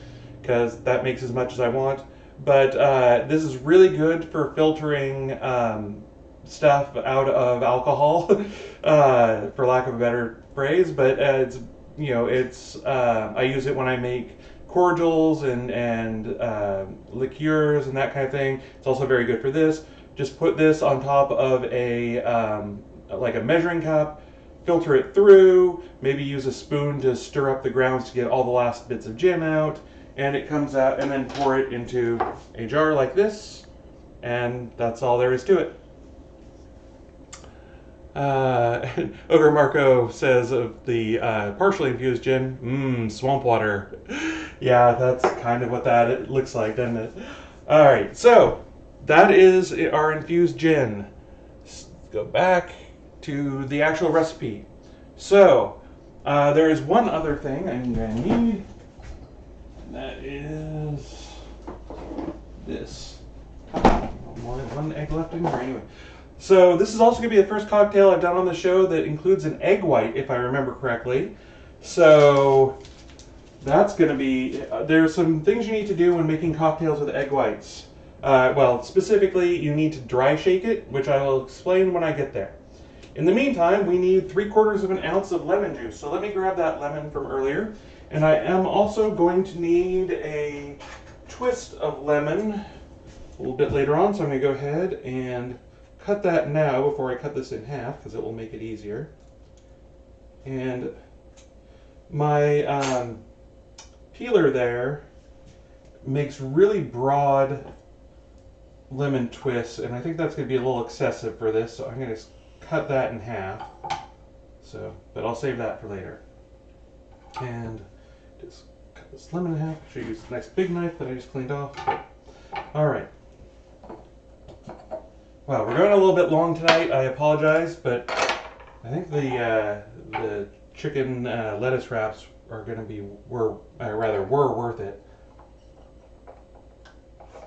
because that makes as much as I want. But this is really good for filtering stuff out of alcohol, for lack of a better phrase. But I use it when I make cordials and liqueurs and that kind of thing. It's also very good for this. Just put this on top of like a measuring cup, filter it through, maybe use a spoon to stir up the grounds to get all the last bits of gin out, and it comes out, and then pour it into a jar like this, and that's all there is to it. Ogre Marco says of the partially infused gin, swamp water. Yeah, that's kind of what that looks like, doesn't it? Alright, so that is our infused gin. Let's go back to the actual recipe. So, there is one other thing I'm going to need. That is this. More than one egg left in here anyway. So this is also going to be the first cocktail I've done on the show that includes an egg white, if I remember correctly. So that's going to be, there's some things you need to do when making cocktails with egg whites. Well, specifically, you need to dry shake it, which I will explain when I get there. In the meantime, we need 3/4 of an ounce of lemon juice. So let me grab that lemon from earlier. And I am also going to need a twist of lemon a little bit later on. So I'm going to go ahead and cut that now before I cut this in half, because it will make it easier. And my peeler there makes really broad lemon twists, and I think that's going to be a little excessive for this, so I'm going to cut that in half. But I'll save that for later. And just cut this lemon in half. I should use a nice big knife that I just cleaned off. All right. Wow, we're going a little bit long tonight. I apologize, but I think the chicken lettuce wraps are going to be were worth it.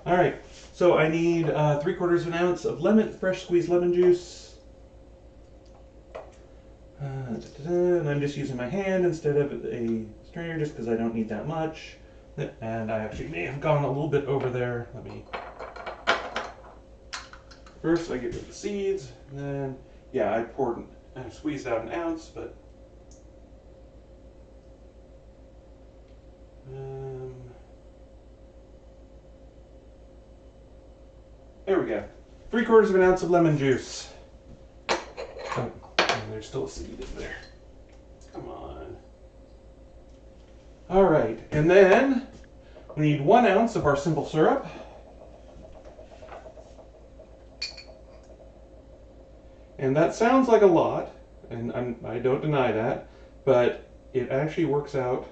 All right, so I need 3/4 of an ounce of fresh squeezed lemon juice. And I'm just using my hand instead of a strainer, just because I don't need that much. And I actually may have gone a little bit over there. First, I get rid of the seeds, and then, yeah, I squeezed out an ounce, but there we go. 3/4 of an ounce of lemon juice. Oh, and there's still a seed in there. Come on. All right, and then we need 1 ounce of our simple syrup. And that sounds like a lot, and I don't deny that, but it actually works out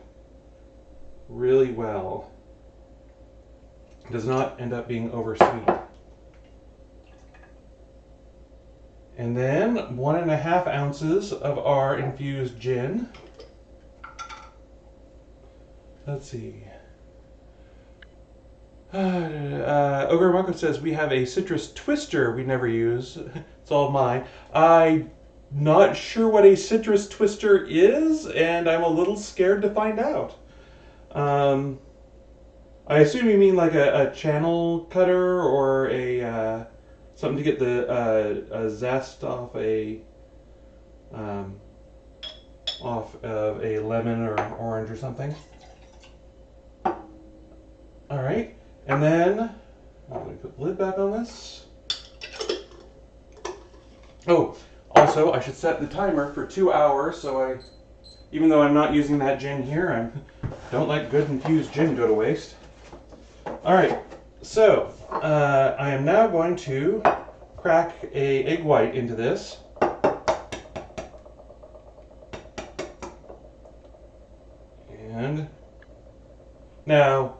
really well. It does not end up being oversweet. And then 1.5 ounces of our infused gin. Let's see. Ogre Marco says we have a citrus twister we never use. It's all mine. I'm not sure what a citrus twister is, and I'm a little scared to find out. I assume you mean like a channel cutter or a something to get the zest off of a lemon or orange or something. All right, and then I'm going to put the lid back on this. Oh, also also, I should set the timer for 2 hours, so even though I'm not using that gin here, I don't let good infused gin go to waste. Alright, so I am now going to crack an egg white into this. And now,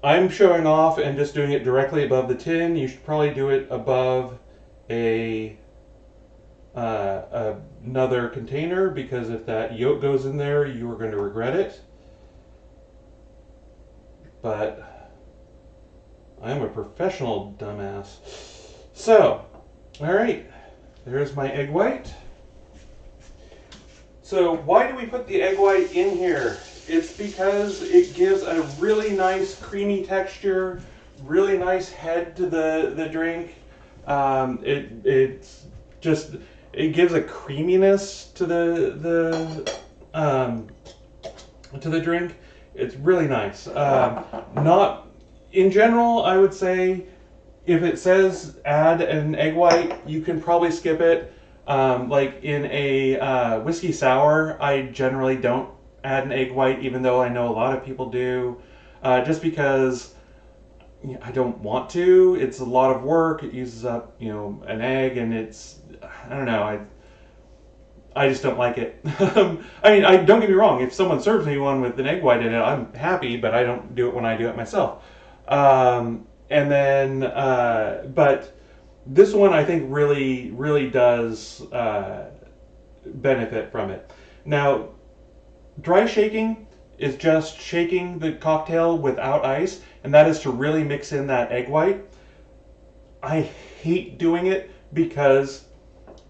I'm showing off and just doing it directly above the tin. You should probably do it above another container, because if that yolk goes in there, you are going to regret it. But I am a professional dumbass. So, alright, there's my egg white. So why do we put the egg white in here? It's because it gives a really nice creamy texture, really nice head to the drink. It gives a creaminess to the drink. It's really nice. Not in general, I would say if it says add an egg white, you can probably skip it. Like in a whiskey sour, I generally don't add an egg white, even though I know a lot of people do, just because I don't want to. It's a lot of work. It uses up, an egg, and I don't know. I just don't like it. I mean, don't get me wrong. If someone serves me one with an egg white in it, I'm happy, but I don't do it when I do it myself. But this one I think really, really does benefit from it. Now, dry shaking is just shaking the cocktail without ice, and that is to really mix in that egg white. I hate doing it because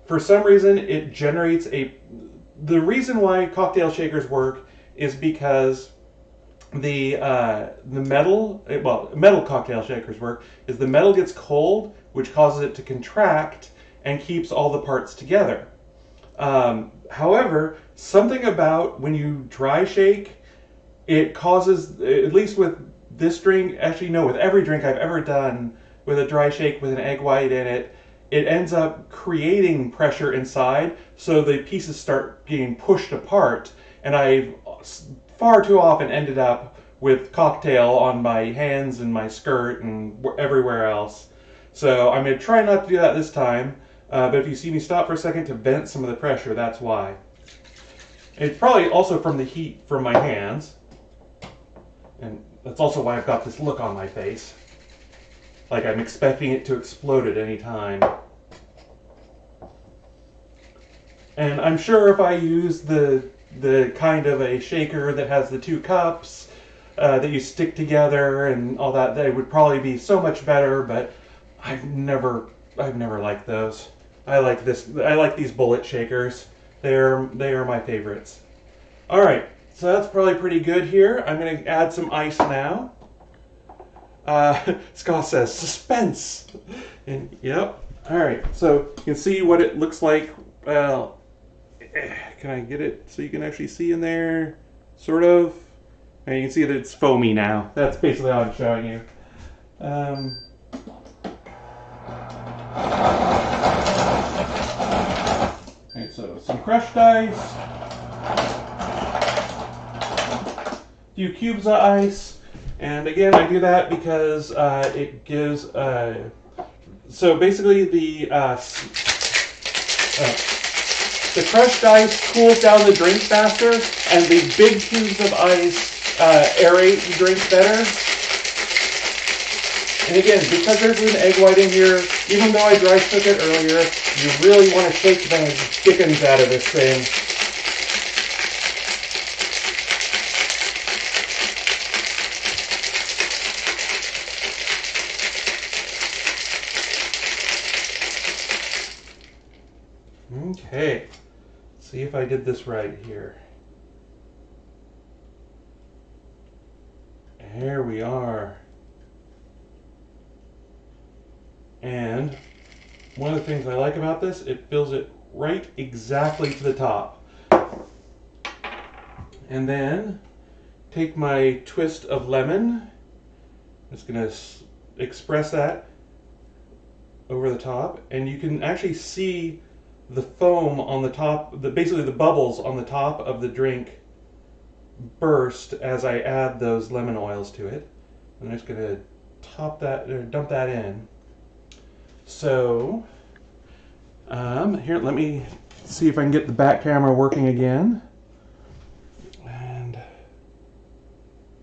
for some reason it generates the reason why cocktail shakers work is because metal cocktail shakers work is the metal gets cold, which causes it to contract and keeps all the parts together. However, something about when you dry shake, it causes, at least with this drink, actually no, with every drink I've ever done with a dry shake with an egg white in it, it ends up creating pressure inside, so the pieces start getting pushed apart, and I've far too often ended up with cocktail on my hands and my skirt and everywhere else. So I'm going to try not to do that this time, but if you see me stop for a second to vent some of the pressure, that's why. It's probably also from the heat from my hands, and that's also why I've got this look on my face. Like I'm expecting it to explode at any time. And I'm sure if I use the kind of a shaker that has the 2 cups that you stick together and all that, they would probably be so much better, but I've never liked those. I like these bullet shakers. They are my favorites. All right, so that's probably pretty good here. I'm going to add some ice now. Scott says, suspense! And, yep. Alright, so you can see what it looks like. Well, can I get it so you can actually see in there? Sort of. And you can see that it's foamy now. That's basically how I'm showing you. Okay, so some crushed ice. A few cubes of ice. And again, I do that because it gives, so basically the crushed ice cools down the drink faster, and the big cubes of ice aerate the drink better. And again, because there's an egg white in here, even though I dry shook it earlier, you really want to shake the dickens out of this thing. Okay, see if I did this right here. There we are. And one of the things I like about this, it fills it right exactly to the top. And then take my twist of lemon. I'm just going to express that over the top, and you can actually see the foam on the top, basically the bubbles on the top of the drink burst as I add those lemon oils to it. I'm just gonna dump that in. So here, let me see if I can get the back camera working again. And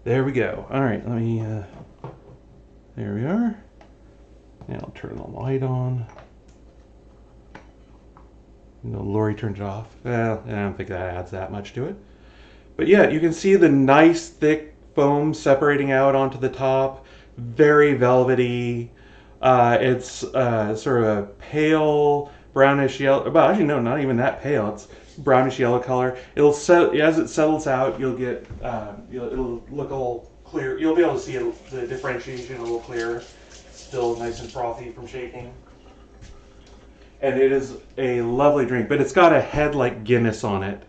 there we go. All right, let me. There we are. And I'll turn the light on. Lori turned it off. Well, I don't think that adds that much to it. But yeah, you can see the nice thick foam separating out onto the top. Very velvety. It's sort of a pale brownish yellow. Well, actually, no, not even that pale. It's brownish yellow color. It'll as it settles out, you'll get it'll look all clear. You'll be able to see the differentiation a little clearer. Still nice and frothy from shaking. And it is a lovely drink, but it's got a head like Guinness on it.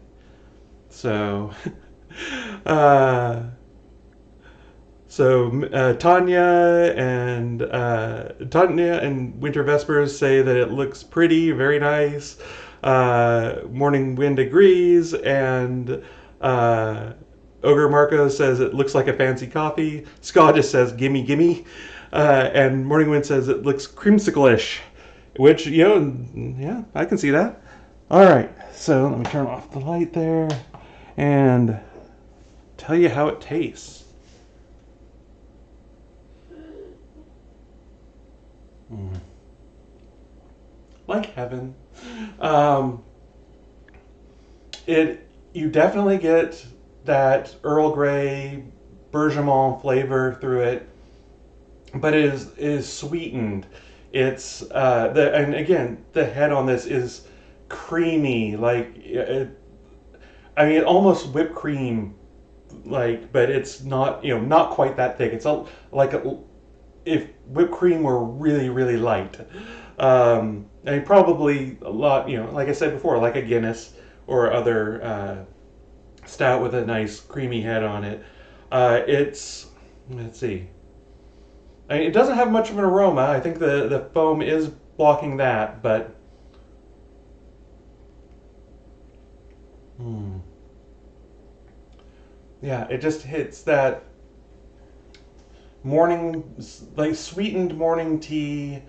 So, Tanya and Winter Vespers say that it looks pretty, very nice. Morning Wind agrees, and Ogre Marco says it looks like a fancy coffee. Scott just says gimme gimme, and Morning Wind says it looks creamsicle-ish, which, yeah, I can see that. All right, so let me turn off the light there and tell you how it tastes. Like heaven. You definitely get that Earl Grey Bergamot flavor through it, but it is sweetened. It's and again, the head on this is creamy, like almost whipped cream, but it's not not quite that thick. It's if whipped cream were really, really light. Probably a lot, like I said before, like a Guinness or other stout with a nice creamy head on it. Let's see. It doesn't have much of an aroma. I think the foam is blocking that, but yeah, it just hits that sweetened morning tea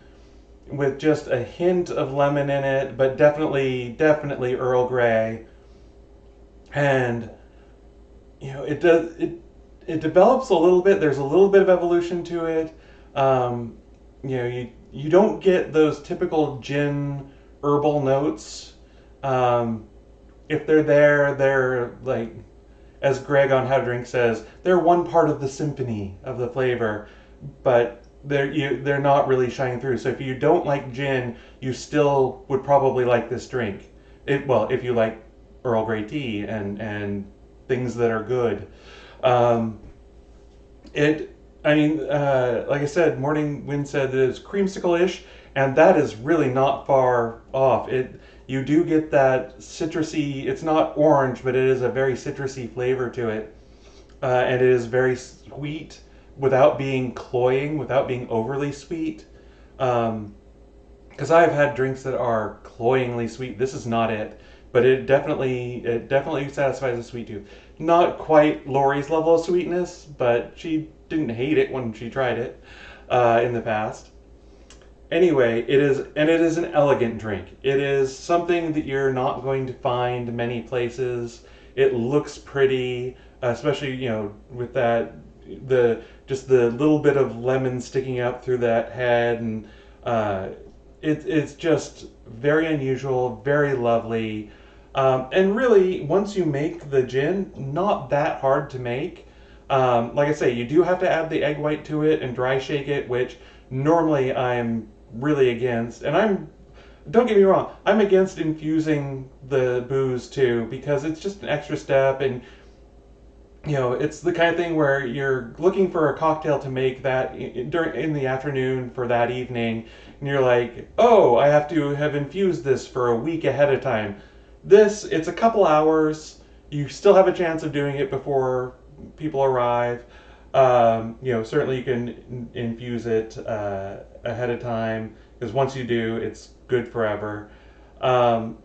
with just a hint of lemon in it, but definitely Earl Grey. And it develops a little bit. There's a little bit of evolution to it. You don't get those typical gin herbal notes. If they're there, they're like, as Greg on How to Drink says, they're one part of the symphony of the flavor, but they're not really shining through. So if you don't like gin, you still would probably like this drink. If you like Earl Grey tea and things that are good. Like I said, Morning Wind said that it's creamsicle-ish, and that is really not far off. You do get that citrusy, it's not orange, but it is a very citrusy flavor to it. And it is very sweet without being cloying, without being overly sweet. Because I've had drinks that are cloyingly sweet. This is not it, but it definitely satisfies the sweet tooth. Not quite Lori's level of sweetness, but she didn't hate it when she tried it in the past. Anyway, it is an elegant drink. It is something that you're not going to find many places. It looks pretty, especially with the little bit of lemon sticking up through that head, and it's just very unusual, very lovely, and really, once you make the gin, not that hard to make. Like I say, you do have to add the egg white to it and dry shake it, which normally I'm really against. And don't get me wrong, I'm against infusing the booze too, because it's just an extra step, and it's the kind of thing where you're looking for a cocktail to make that in the afternoon for that evening, and you're like, oh, I have to have infused this for a week ahead of time. It's a couple hours. You still have a chance of doing it before people arrive. Certainly you can infuse it ahead of time, because once you do, it's good forever. Um,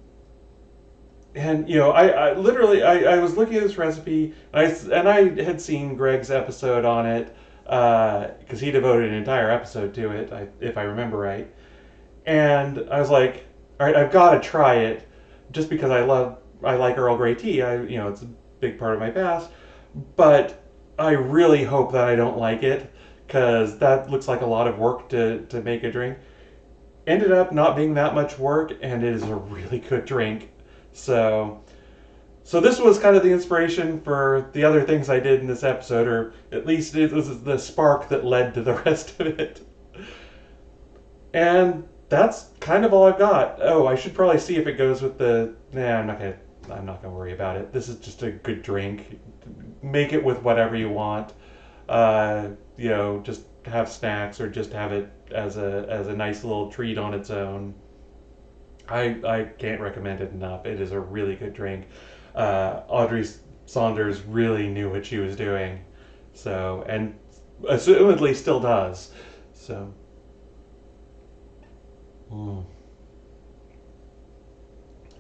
and I literally I was looking at this recipe, and I had seen Greg's episode on it because he devoted an entire episode to it, if I remember right. And I was like, all right, I've got to try it, just because I like Earl Grey tea. It's a big part of my past, but I really hope that I don't like it because that looks like a lot of work to make a drink. Ended up not being that much work, and it is a really good drink. So, so this was kind of the inspiration for the other things I did in this episode, or at least it was the spark that led to the rest of it. And that's kind of all I've got. Oh, I should probably see if it goes with the. Nah, I'm not gonna worry about it. This is just a good drink. Make it with whatever you want. Just have snacks or just have it as a nice little treat on its own. I can't recommend it enough. It is a really good drink. Audrey Saunders really knew what she was doing, so, and assumedly still does. So, mm,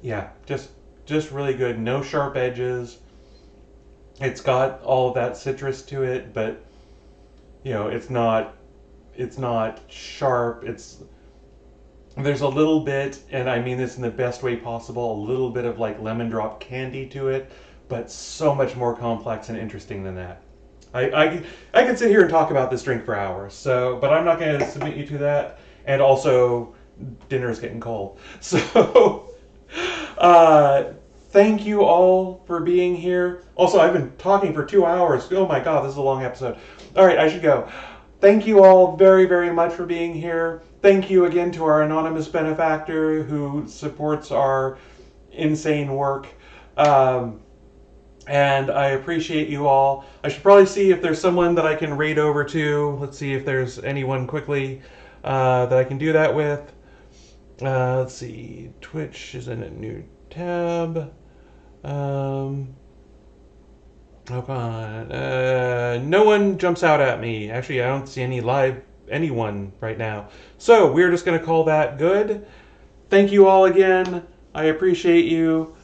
yeah, just really good. No sharp edges. It's got all of that citrus to it, but it's not sharp. There's a little bit, and I mean this in the best way possible, a little bit of like lemon drop candy to it, but so much more complex and interesting than that. I could sit here and talk about this drink for hours, but I'm not going to submit you to that. And also, dinner is getting cold. So, uh, thank you all for being here. Also, I've been talking for 2 hours. Oh my god, this is a long episode. All right, I should go. Thank you all very, very much for being here. Thank you again to our anonymous benefactor who supports our insane work. And I appreciate you all. I should probably see if there's someone that I can raid over to. Let's see if there's anyone quickly that I can do that with. Let's see. Twitch is in a new tab. Hold on. No one jumps out at me. Actually, I don't see anyone right now. So we're just going to call that good. Thank you all again. I appreciate you.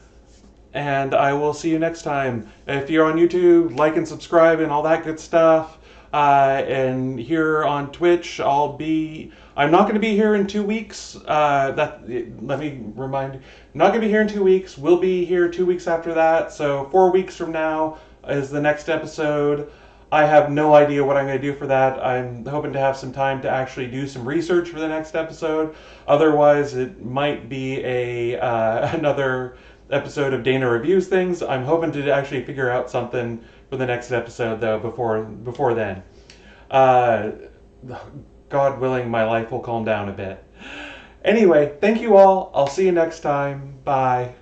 And I will see you next time. If you're on YouTube, like and subscribe and all that good stuff. And here on Twitch, I'm not going to be here in 2 weeks. Let me remind you. I'm not going to be here in 2 weeks. We'll be here 2 weeks after that. So 4 weeks from now is the next episode. I have no idea what I'm going to do for that. I'm hoping to have some time to actually do some research for the next episode. Otherwise, it might be another episode of Dana Reviews Things. I'm hoping to actually figure out something for the next episode, though, before then. God willing, my life will calm down a bit. Anyway, thank you all. I'll see you next time. Bye.